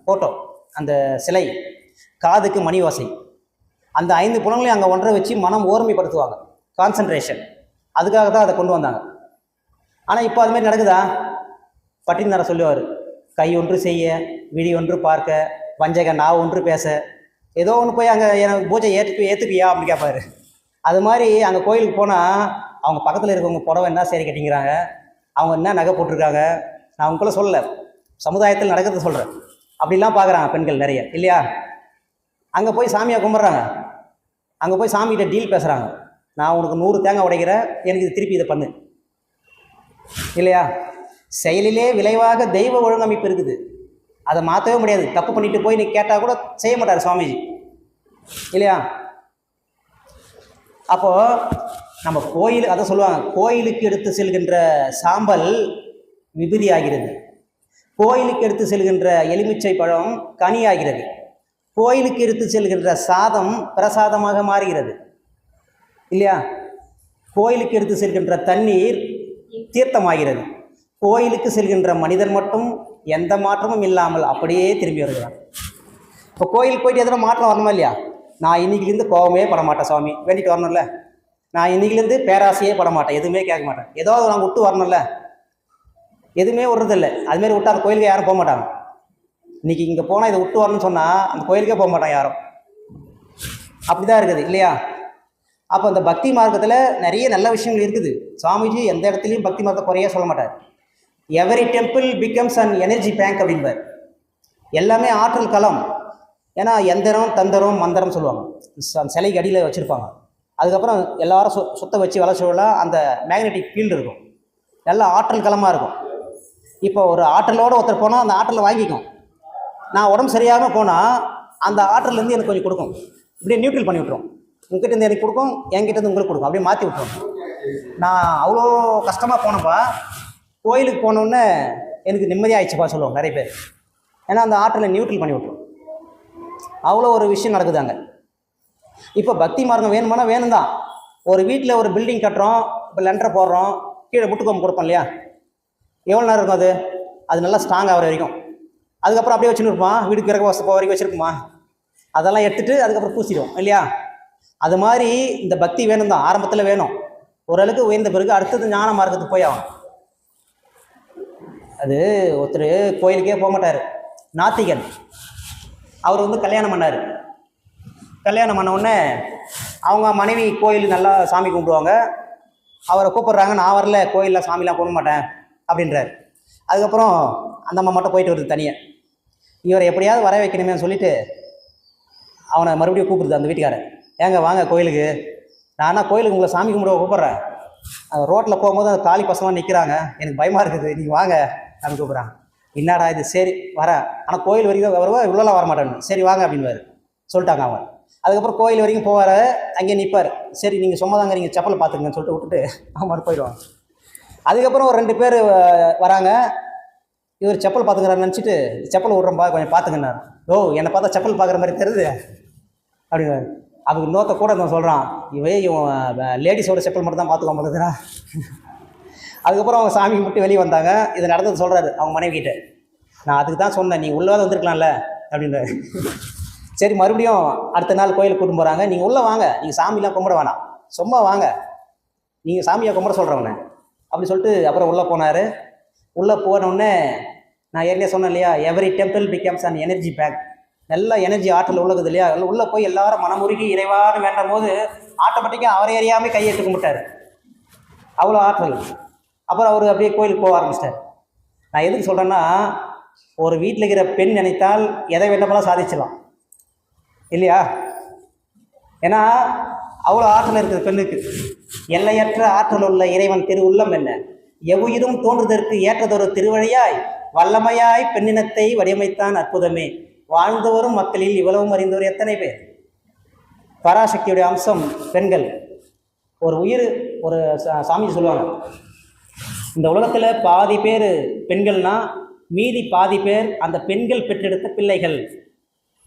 ஃபோட்டோ அந்த சிலை, காதுக்கு மணி ஓசை, அந்த 5 புலங்களையும் அங்கே ஒன்றை வச்சு மனம் ஓர்மைப்படுத்துவாங்க, கான்சன்ட்ரேஷன். அதுக்காக தான் அதை கொண்டு வந்தாங்க. ஆனால் இப்போ அதுமாதிரி நடக்குதா? பட்டினத்தார் சொல்லுவார், கை ஒன்று செய்ய, விழி ஒன்று பார்க்க, வஞ்சக நான் ஒன்று பேச, ஏதோ ஒன்று போய் அங்கே எனக்கு பூஜை ஏற்றுக்குவியா அப்படின்னு கேட்பாரு. அது மாதிரி அங்கே கோயிலுக்கு போனால் அவங்க பக்கத்தில் இருக்கவங்க புடவை என்ன சேரி கட்டிங்கிறாங்க, அவங்க என்ன நகை போட்டிருக்காங்க, நான் அவங்களுக்குள்ள சொல்லலை, சமுதாயத்தில் நடக்கிறத சொல்கிறேன். அப்படிலாம் பார்க்குறாங்க பெண்கள் நிறைய இல்லையா. அங்கே போய் சாமியை கும்பிட்றாங்க, அங்கே போய் சாமிகிட்ட டீல் பேசுகிறாங்க, நான் உனக்கு 100 தேங்காய் உடைக்கிறேன், எனக்கு இது திருப்பி இதை பண்ணு இல்லையா. செயலிலே விளைவாக தெய்வ ஒழுங்கமைப்பு இருக்குது, அதை மாற்றவே முடியாது. தப்பு பண்ணிட்டு போய் நீ கேட்டால் கூட செய்ய மாட்டார் சுவாமிஜி இல்லையா. அப்போது நம்ம கோயில் அதை சொல்லுவாங்க, கோயிலுக்கு எடுத்து செல்கின்ற சாம்பல் விபூதி ஆகிறது, கோயிலுக்கு எடுத்து செல்கின்ற எலுமிச்சை பழம் கனி ஆகிறது, கோயிலுக்கு எடுத்து செல்கின்ற சாதம் பிரசாதமாக மாறுகிறது இல்லையா. கோயிலுக்கு எடுத்து செல்கின்ற தண்ணீர் தீர்த்தமாகிறது. கோயிலுக்கு செல்கின்ற மனிதன் மட்டும் எந்த மாற்றமும் இல்லாமல் அப்படியே திரும்பி வருகிறான். இப்போ கோயிலுக்கு போயிட்டு எதனா மாற்றம் வரணுமா இல்லையா? நான் இன்றைக்கிலேருந்து கோபமே பட மாட்டேன் சுவாமி, வேண்டிட்டு வரணும்ல. நான் இன்றைக்கிலேருந்து பேராசையே பட மாட்டேன், எதுவுமே கேட்க மாட்டேன். ஏதாவது நாங்கள் விட்டு வரணும்ல, எதுவுமே விடுறதில்லை. அதுமாரி விட்டு அந்த கோயிலுக்கு யாரும் போக மாட்டாங்க. இன்றைக்கி இங்கே போனால் இதை விட்டு வரணும்னு சொன்னால் அந்த கோயிலுக்கே போக மாட்டாங்க யாரும். அப்படி தான் இருக்குது இல்லையா. அப்போ அந்த பக்தி மார்க்கத்தில் நிறைய நல்ல விஷயங்கள் இருக்குது. சுவாமிஜி எந்த இடத்துலையும் பக்தி மார்க்கத்தை குறைய சொல்ல மாட்டார். Every temple becomes an energy bank அப்படின்பார். எல்லாமே ஆற்றல் களம். ஏன்னா எந்திரம் தந்திரம் மந்திரம் சொல்லுவாங்க, அந்த சிலைக்கு அடியில் வச்சுருப்பாங்க. அதுக்கப்புறம் எல்லாரும் சுத்த வச்சு வளர்ச்சிலாம் அந்த மேக்னெட்டிக் ஃபீல்டு இருக்கும், நல்லா ஆற்றல் களமாக இருக்கும். இப்போ ஒரு ஆற்றலோடு ஒருத்தர் போனால் அந்த ஆற்றலை வாங்கிக்கும். நான் உடம்பு சரியாமல் போனால் அந்த ஆற்றலேருந்து எனக்கு கொஞ்சம் கொடுக்கும், இப்படியே நியூட்ரல் பண்ணி விட்ருவோம். உங்ககிட்ட இருந்து எனக்கு கொடுக்கும், என்கிட்ட உங்களுக்கு கொடுக்கும், அப்படியே மாற்றி விட்ருவோம். நான் அவ்வளோ கஷ்டமாக போனப்பா கோயிலுக்கு போனோடனே எனக்கு நிம்மதியாகிடுச்சுப்பா சொல்லுவோம் நிறைய பேர். ஏன்னா அந்த ஆற்றலை நியூட்ரல் பண்ணி விட்ருவோம். அவ்வளோ ஒரு விஷயம் நடக்குது அங்கே. இப்போ பக்தி மார்க்கம் வேணுமானா வேணும் தான். ஒரு வீட்டில் ஒரு பில்டிங் கட்டுறோம், இப்போ லெண்டரை போடுறோம், கீழே முட்டுக்கோம்பு கொடுப்போம் இல்லையா. எவ்வளோ நேரம் இருக்கும் அது? அது நல்லா ஸ்ட்ராங் ஆகிற வரைக்கும். அதுக்கப்புறம் அப்படியே வச்சுன்னு இருப்பான், வீட்டுக்கு இறக்க வசப்போ வரைக்கும் வச்சுருக்குமா, அதெல்லாம் எடுத்துகிட்டு அதுக்கப்புறம் பூசிடுவோம் இல்லையா. அது மாதிரி இந்த பக்தி வேணும் தான், ஆரம்பத்தில் வேணும். ஓரளவுக்கு உயர்ந்த பிறகு அடுத்தது ஞான மார்க்கத்துக்கு போய் ஆகும். அது ஒருத்தர் கோயிலுக்கே போக மாட்டார், நாத்திகன். அவர் வந்து கல்யாணம் பண்ணார். கல்யாணம் பண்ண உடனே அவங்க மனைவி கோயில் நல்லா சாமி கும்பிடுவாங்க. அவரை கூப்பிட்றாங்க, நான் வரல கோயிலில் சாமிலாம் கும்பிட மாட்டேன் அப்படின்றார். அதுக்கப்புறம் அந்த அம்மா மட்டும் போயிட்டு வருது தனியாக. இவரை எப்படியாவது வர வைக்கணுமேனு சொல்லிவிட்டு அவனை மறுபடியும் கூப்பிடுது அந்த வீட்டுக்காரன். ஏங்க வாங்க கோயிலுக்கு, நானா கோயிலுக்கு உங்களை சாமி கும்பிட கூப்பிட்றேன், அந்த ரோட்டில் போகும்போது அந்த காலி பசங்களாம் நிற்கிறாங்க, எனக்கு பயமாக இருக்குது, நீங்கள் வாங்க அப்படின்னு கூப்பிட்றாங்க. என்னடா இது, சரி வரேன், ஆனால் கோயில் வரைக்கும் வருவா, இவ்வளோலாம் வரமாட்டேன்னு. சரி வாங்க அப்படின்னு சொல்லிட்டாங்க அவங்க. அதுக்கப்புறம் கோயில் வரைக்கும் போவார், அங்கேயே நிற்பார். சரி நீங்கள் சும்மா தாங்க, நீங்கள் செப்பல் பார்த்துங்கன்னு சொல்லிட்டு விட்டுட்டு அவங்க மாதிரி போயிடுவாங்க. அதுக்கப்புறம் ஒரு 2 பேர் வராங்க. இவர் செப்பல் பார்த்துக்கிறாரு நினச்சிட்டு, செப்பல் விட்றப்பா கொஞ்சம் பார்த்துங்கன்னாரு. ஓ என்னை பார்த்தா செப்பல் பார்க்குற மாதிரி தெரியுது அப்படின்னு. அவங்க இன்னொருத்த கூட நான் சொல்கிறான், இவன் லேடிஸோட செப்பல் மட்டும் தான் பார்த்துக்க மாட்டேங்கிறா. அதுக்கப்புறம் அவங்க சாமி கும்பிட்டு வெளியே வந்தாங்க. இது நடந்தது சொல்கிறாரு அவங்க மனைவிக்கிட்ட. நான் அதுக்கு தான் சொன்னேன், நீங்கள் உள்ளே வந்துருக்கலாம்ல அப்படின்றாரு. சரி மறுபடியும் அடுத்த நாள் கோயிலுக்கு கூட்டின்னு போகிறாங்க. நீங்கள் உள்ளே வாங்க, நீங்கள் சாமிலாம் கும்பிட வேணாம், சும்மா வாங்க, நீங்கள் சாமியை கும்பிட சொல்கிறவனே அப்படி சொல்லிட்டு அப்புறம் உள்ளே போனார். உள்ளே போனோடனே நான் ஏற்கனவே சொன்னேன் இல்லையா, every temple becomes an energy bank. நல்ல எனர்ஜி ஆற்றல் உள்ளது இல்லையா. உள்ளே போய் எல்லாரும் மனமுருகி இறைவான்னு வேண்டும் போது ஆட்டோமேட்டிக்காக அவரை அறியாமல் கையை எடுத்து கும்பிட்டார், அவ்வளோ ஆற்றல். அப்புறம் அவர் அப்படியே கோயிலுக்கு போக ஆரம்பிச்சிட்டார். நான் எதுக்கு சொல்கிறேன்னா, ஒரு வீட்டில் இருக்கிற பெண் நினைத்தால் எதை வேண்டாமலாம் சாதிச்சலாம் இல்லையா. ஏன்னா அவ்வளோ ஆற்றல் இருக்குது பெண்ணுக்கு. எல்லையற்ற ஆற்றல் உள்ள இறைவன் திரு உள்ளம் என்ன, எவ்வுயிரும் தோன்றுதற்கு ஏற்றதொரு திருவழியாய் வல்லமையாய் பெண்ணினத்தை வடிவமைத்தான் அற்புதமே, வாழ்ந்து வரும் மக்களில் இவ்வளவும் அறிந்தவர் எத்தனை பேர். பராசக்தியுடைய அம்சம் பெண்கள். ஒரு உயிர், ஒரு சாமி சொல்லுவாங்க, இந்த உலகத்தில் பாதி பேர் பெண்கள்னா மீதி பாதி பேர் அந்த பெண்கள் பெற்றெடுத்த பிள்ளைகள்.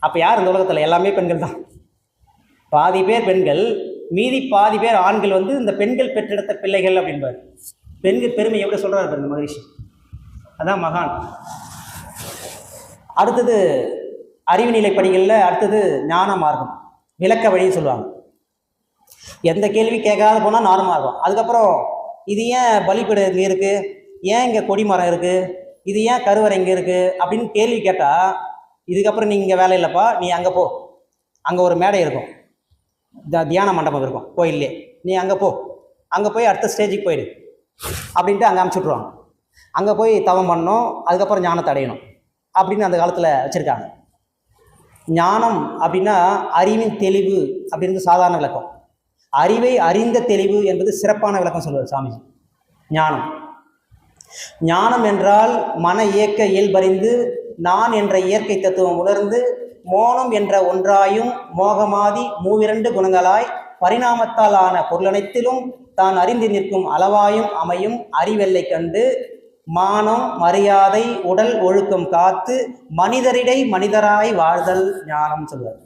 அப்போ யார் இந்த உலகத்தில்? எல்லாமே பெண்கள் தான். பாதி பேர் பெண்கள், மீதி பாதி பேர் ஆண்கள் இந்த பெண்கள் பெற்றெடுத்த பிள்ளைகள் அப்படின்பார். பெண்கள் பெருமை எப்படி சொல்கிறார் பாருங்க மகரிஷி. அதான் மகான். அடுத்தது அறிவு நிலை படிகளில் அடுத்தது ஞான மார்க்கம், விளக்க வழின்னு சொல்லுவாங்க. எந்த கேள்வி கேட்காத போனால் நார்மலாக இருக்கும். அதுக்கப்புறம் இது ஏன் பலிப்பீடம் இங்கே இருக்குது, ஏன் இங்கே கொடிமரம் இருக்குது, இது ஏன் கருவறை இங்கே இருக்குது அப்படின்னு கேள்வி கேட்டால், இதுக்கப்புறம் நீ இங்கே வேலை இல்லைப்பா, நீ அங்கே போ, அங்கே ஒரு மேடை இருக்கும், தியான மண்டபம் இருக்கும் கோயிலே, நீ அங்கே போ, அங்கே போய் அடுத்த ஸ்டேஜுக்கு போயிடு அப்படின்ட்டு அங்கே அனுப்பிச்சுட்ருவாங்க. அங்கே போய் தவம் பண்ணணும், அதுக்கப்புறம் ஞானத்தை அடையணும் அப்படின்னு அந்த காலத்தில் வச்சுருக்காங்க. ஞானம் அப்படின்னா அறிவின் தெளிவு அப்படின்றது சாதாரண விளக்கம். அறிவை அறிந்த தெளிவு என்பது சிறப்பான விளக்கம் சொல்வார் சாமிஜி. ஞானம் ஞானம் என்றால் மன இயக்க இயல்பறிந்து நான் என்ற இயற்கை தத்துவம் உணர்ந்து மோனம் என்ற ஒன்றாயும் மோகமாதி மூவிரண்டு குணங்களாய் பரிணாமத்தால் ஆன பொருளனைத்திலும் தான் அறிந்து நிற்கும் அளவாயும் அமையும் அறிவெல்லை கண்டு மானம் மரியாதை உடல் ஒழுக்கம் காத்து மனிதரிடை மனிதராய் வாழ்தல் ஞானம் சொல்வார்.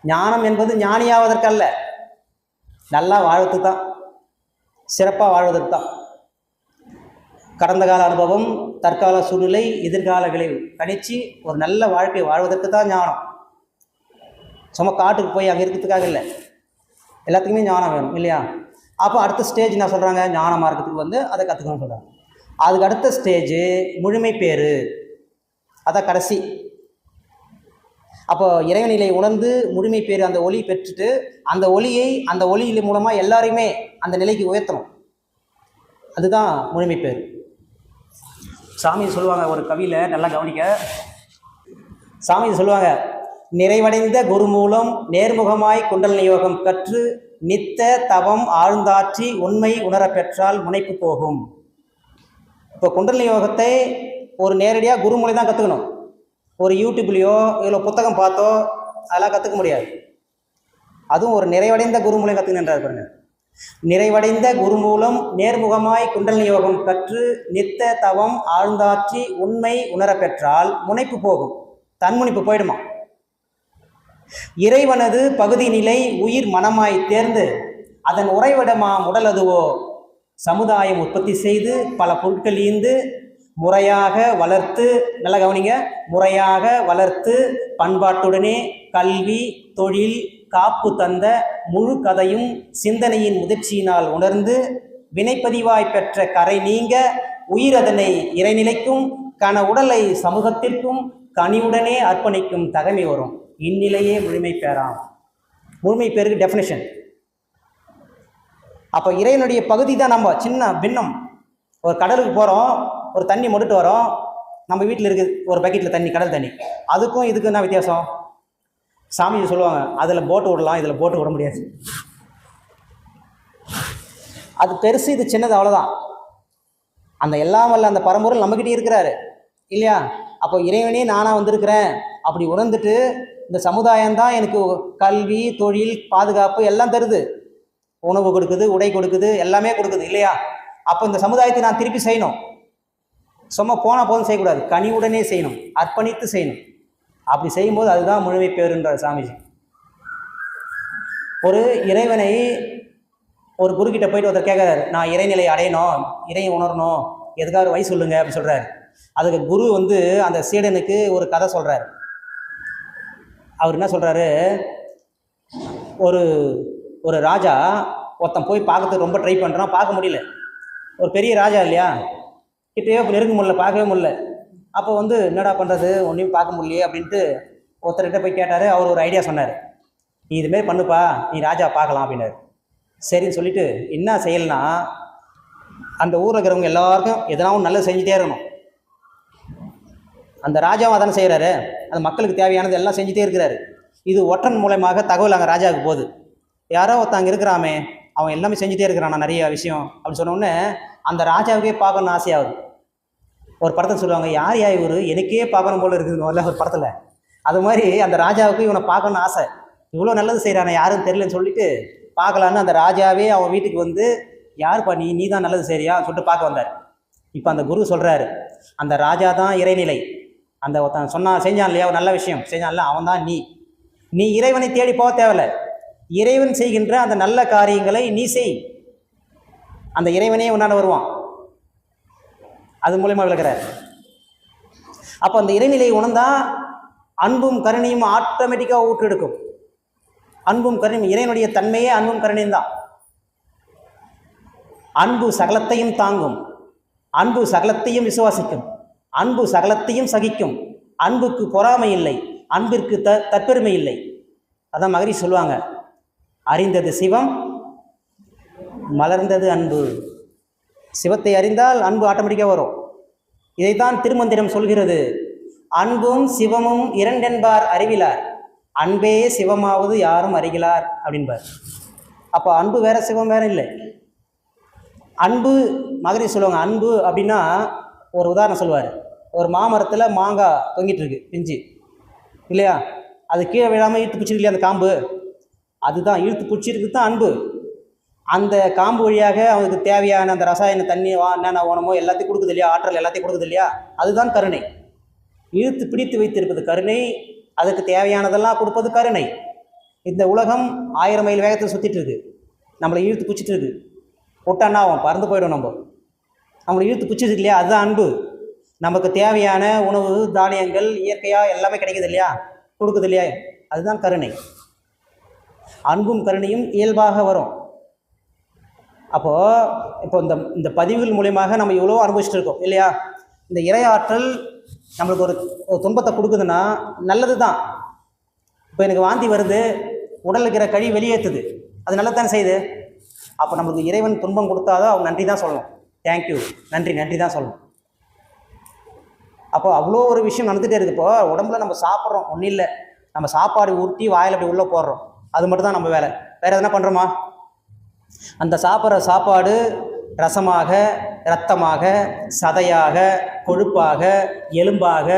ஞானம் என்பது ஞானியாவதற்கல்ல, நல்லா வாழ்வதற்கு தான், சிறப்பாக வாழ்வதற்கு தான். கடந்த கால அனுபவம், தற்கால சூழ்நிலை, எதிர்கால விளைவு கணிச்சு ஒரு நல்ல வாழ்க்கை வாழ்வதற்கு தான் ஞானம். சும்மா காட்டுக்கு போய் அங்கே இருக்கிறதுக்காக இல்லை, எல்லாத்துக்குமே ஞானம் வேணும் இல்லையா? அப்போ அடுத்த ஸ்டேஜ் என்ன சொல்கிறாங்க, ஞான மார்க்கத்துக்கு அதை கற்றுக்கணும்னு சொல்கிறாங்க. அதுக்கு அடுத்த ஸ்டேஜு முழுமை பேரு, அதான் கடைசி. அப்போ இறைவனிலை உணர்ந்து முழுமை பேர் அந்த ஒளி பெற்றுட்டு அந்த ஒளியை அந்த ஒளியின் மூலமாக எல்லாரையுமே அந்த நிலைக்கு உயர்த்தணும். அதுதான் முழுமை பேர். சாமி சொல்லுவாங்க ஒரு கவியில், நல்லா கவனிக்க. சாமி சொல்லுவாங்க, நிறைவடைந்த குரு மூலம் நேர்முகமாய் குண்டலினி யோகம் கற்று நித்த தவம் ஆழ்ந்தாற்றி உண்மை உணர பெற்றால் முனைப்பு போகும். இப்போ குண்டலினி யோகத்தை ஒரு நேரடியாக குரு மூலை தான் கற்றுக்கணும். ஒரு யூடியூப்லேயோ இவ்வளோ புத்தகம் பார்த்தோ அதெல்லாம் கற்றுக்க முடியாது. அதுவும் ஒரு நிறைவடைந்த குரு மூலம் கற்றுக்கணுன்றார் பாருங்க. நிறைவடைந்த குரு மூலம் நேர்முகமாய் குண்டலினி யோகம் கற்று நித்த தவம் ஆழ்ந்தாற்றி உண்மை உணர பெற்றால் முனைப்பு போகும், தன்முனைப்பு போயிடுமா. இறைவனது பகுதி நிலை உயிர் மனமாய் தேர்ந்து அதன் உறைவிடமாம் உடல் அதுவோ சமுதாயம் உற்பத்தி செய்து பல பொருட்கள் ஈந்து முறையாக வளர்த்து, நல்லா கவனிங்க, முறையாக வளர்த்து பண்பாட்டுடனே கல்வி தொழில் காப்பு தந்த முழு கதையும் சிந்தனையின் முதிர்ச்சியினால் உணர்ந்து வினைப்பதிவாய் பெற்ற கரை நீங்க உயிர் அதனை இறைநிலைக்கும் கன உடலை சமூகத்திற்கும் கனிவுடனே அர்ப்பணிக்கும் தகமை வரும். இந்நிலையே முழுமை பெறாம். முழுமை பேருக்கு டெஃபினேஷன். அப்போ இறைவனுடைய பகுதி தான் நம்ம சின்ன பின்னம். ஒரு கடலுக்கு போகிறோம், ஒரு தண்ணி மொண்டுட்டு வரோம், நம்ம வீட்டில் இருக்குது ஒரு பக்கெட்டில் தண்ணி, கடல் தண்ணி. அதுக்கும் இதுக்கு என்ன வித்தியாசம்? சாமி சொல்லுவாங்க, அதில் போட்டு விடலாம், இதில் போட்டு விட முடியாது. அது பெருசு, இது சின்னது, அவ்வளோதான். அந்த எல்லாம் வல்ல அந்த பரம்பொருள் நம்மக்கிட்டே இருக்கிறாரு இல்லையா? அப்போ இறைவனே நானாக வந்திருக்கிறேன் அப்படி உணர்ந்துட்டு இந்த சமுதாயம்தான் எனக்கு கல்வி தொழில் பாதுகாப்பு எல்லாம் தருது, உணவு கொடுக்குது, உடை கொடுக்குது, எல்லாமே கொடுக்குது இல்லையா? அப்போ இந்த சமுதாயத்தை நான் திருப்பி செய்யணும். சும்மா போனால் போதும் செய்யக்கூடாது, கனிவுடனே செய்யணும், அர்ப்பணித்து செய்யணும். அப்படி செய்யும்போது அதுதான் முழுமை பேருன்றார் சாமிஜி. ஒரு இறைவனை ஒரு குருக்கிட்ட போயிட்டு ஒருத்தர் கேட்குறாரு, நான் இறைநிலை அடையணும், இறை உணரணும், எதுக்காக வழி சொல்லுங்க அப்படி சொல்கிறாரு. அதுக்கு குரு அந்த சீடனுக்கு ஒரு கதை சொல்கிறார். அவர் என்ன சொல்கிறாரு, ஒரு ஒரு ராஜா ஒருத்தன் போய் பார்க்கறதுக்கு ரொம்ப ட்ரை பண்ணுறான், பார்க்க முடியல. ஒரு பெரிய ராஜா இல்லையா, கிட்டேயே நெருங்க முடியல, பார்க்கவே முடியல. அப்போ என்னடா பண்ணுறது, ஒன்றையும் பார்க்க முடியலையே அப்படின்ட்டு ஒருத்தர்கிட்ட போய் கேட்டார். அவர் ஒரு ஐடியா சொன்னார், நீ இதுமாரி பண்ணுப்பா, நீ ராஜா பார்க்கலாம் அப்படின்னாரு. சரின்னு சொல்லிவிட்டு என்ன செய்யலைன்னா, அந்த ஊரில் இருக்கிறவங்க எல்லாருக்கும் எதனா ஒன்று நல்லது செஞ்சுட்டே இருக்கணும். அந்த ராஜாவும் அதானே செய்கிறாரு, அந்த மக்களுக்கு தேவையானது எல்லாம் செஞ்சுட்டே இருக்கிறாரு. இது ஒற்றன் மூலமாக தகவல் அங்கே ராஜாவுக்கு போகுது, யாரோ ஒருத்தங்க இருக்கிறாமே அவன் எல்லாமே செஞ்சுட்டே இருக்கிறான் நிறைய விஷயம் அப்படின்னு சொன்னோடனே அந்த ராஜாவுக்கே பார்க்கணுன்னு ஆசையாகுது. ஒரு படத்தில் சொல்லுவாங்க, யார் யா இவர், எனக்கே பார்க்கணும் போல இருக்குதுன்னு ஒரு படத்தில். அது மாதிரி அந்த ராஜாவுக்கு இவனை பார்க்கணுன்னு ஆசை, இவ்வளோ நல்லது செய்கிறானே யாரும் தெரியலன்னு சொல்லிட்டு பார்க்கலான்னு அந்த ராஜாவே அவன் வீட்டுக்கு யாருப்பா நீ தான் நல்லது செய்றியா சொல்லிட்டு பார்க்க வந்தார். இப்போ அந்த குரு சொல்கிறாரு, அந்த ராஜா தான் இறைநிலை. அந்த ஒருத்தன் செஞ்சான் இல்லையா, ஒரு நல்ல விஷயம் செஞ்சான்ல, அவன் தான் நீ. நீ இறைவனை தேடி போக தேவையில்ல. இறைவன் செய்கின்ற அந்த நல்ல காரியங்களை நீ செய், அந்த இறைவனே உன்னால வருவான். அது மூலயமா விளக்குறார். அப்போ அந்த இறைநிலையை உணர்ந்தா அன்பும் கருணையும் ஆட்டோமேட்டிக்காக ஊற்றெடுக்கும். அன்பும் கருணையும், இறைவனுடைய தன்மையே அன்பும் கருணையும் தான். அன்பு சகலத்தையும் தாங்கும், அன்பு சகலத்தையும் விசுவாசிக்கும், அன்பு சகலத்தையும் சகிக்கும், அன்புக்கு பொறாமை இல்லை, அன்பிற்கு தற்பெருமை இல்லை. அதான் மகரிஷி சொல்லுவாங்க, அறிந்தது சிவம், மலர்ந்தது அன்பு. சிவத்தை அறிந்தால் அன்பு ஆட்டோமேட்டிக்காக வரும். இதைத்தான் திருமந்திரம் சொல்கிறது, அன்பும் சிவமும் இரண்டென்பார் அறிவிலார், அன்பே சிவமாவது யாரும் அறிகிறார் அப்படின்பார். அப்போ அன்பு வேற, சிவம் வேற இல்லை. அன்பு, மகரிஷி சொல்லுவாங்க, அன்பு அப்படின்னா ஒரு உதாரணம் சொல்லுவார். ஒரு மாமரத்தில் மாங்காய் தொங்கிட்டு இருக்கு பிஞ்சு இல்லையா, அது கீழே விழாமல் இழுத்து பிடிச்சிருக்கு இல்லையா அந்த காம்பு, அதுதான் இழுத்து பிடிச்சிருக்கு தான் அன்பு. அந்த காம்பு வழியாக அவனுக்கு தேவையான அந்த ரசாயன தண்ணி என்னென்ன ஓனமோ எல்லாத்தையும் கொடுக்குது இல்லையா, ஆற்றல் எல்லாத்தையும் கொடுக்குது இல்லையா, அதுதான் கருணை. இழுத்து பிடித்து வைத்திருப்பது கருணை, அதுக்கு தேவையானதெல்லாம் கொடுப்பது கருணை. இந்த உலகம் 1000 மைல் வேகத்தில் சுற்றிட்டு இருக்கு, நம்மளை இழுத்து பிடிச்சிட்டு இருக்கு. விட்டான்னா அவன் பறந்து போயிடும். நம்மளை இழுத்து பிடிச்சிருக்கு இல்லையா, அதுதான் அன்பு. நமக்கு தேவையான உணவு தானியங்கள் இயற்கையாக எல்லாமே கிடைக்குது இல்லையா, கொடுக்குது இல்லையா, அதுதான் கருணை. அன்பும் கருணையும் இயல்பாக வரும். அப்போது இப்போ இந்த பதிவுகள் மூலியமாக நம்ம இவ்வளோ அனுபவிச்சுட்டு இருக்கோம் இல்லையா. இந்த இறையாற்றல் நம்மளுக்கு ஒரு துன்பத்தை கொடுக்குதுன்னா நல்லது தான். இப்போ எனக்கு வாந்தி வருது, உடலில் இருக்கிற கழிவு வெளியேற்றுது, அது நல்லதானே செய்யுது. அப்போ நம்மளுக்கு இறைவன் துன்பம் கொடுத்தாதான் அவங்க நன்றி தான் சொல்லணும். தேங்க்யூ, நன்றி தான் சொல்லணும். அப்போ அவ்வளோ ஒரு விஷயம் நடந்துகிட்டே இருக்குது. இப்போ உடம்புல நம்ம சாப்பிட்றோம், ஒன்றும் இல்லை, நம்ம சாப்பாடு ஊட்டி வாயில் அப்படி உள்ளே போடுறோம், அது மட்டும் தான் நம்ம வேலை. வேறு எதனா பண்ணுறோமா? அந்த சாப்பிட்ற சாப்பாடு ரசமாக, இரத்தமாக, சதையாக, கொழுப்பாக, எலும்பாக,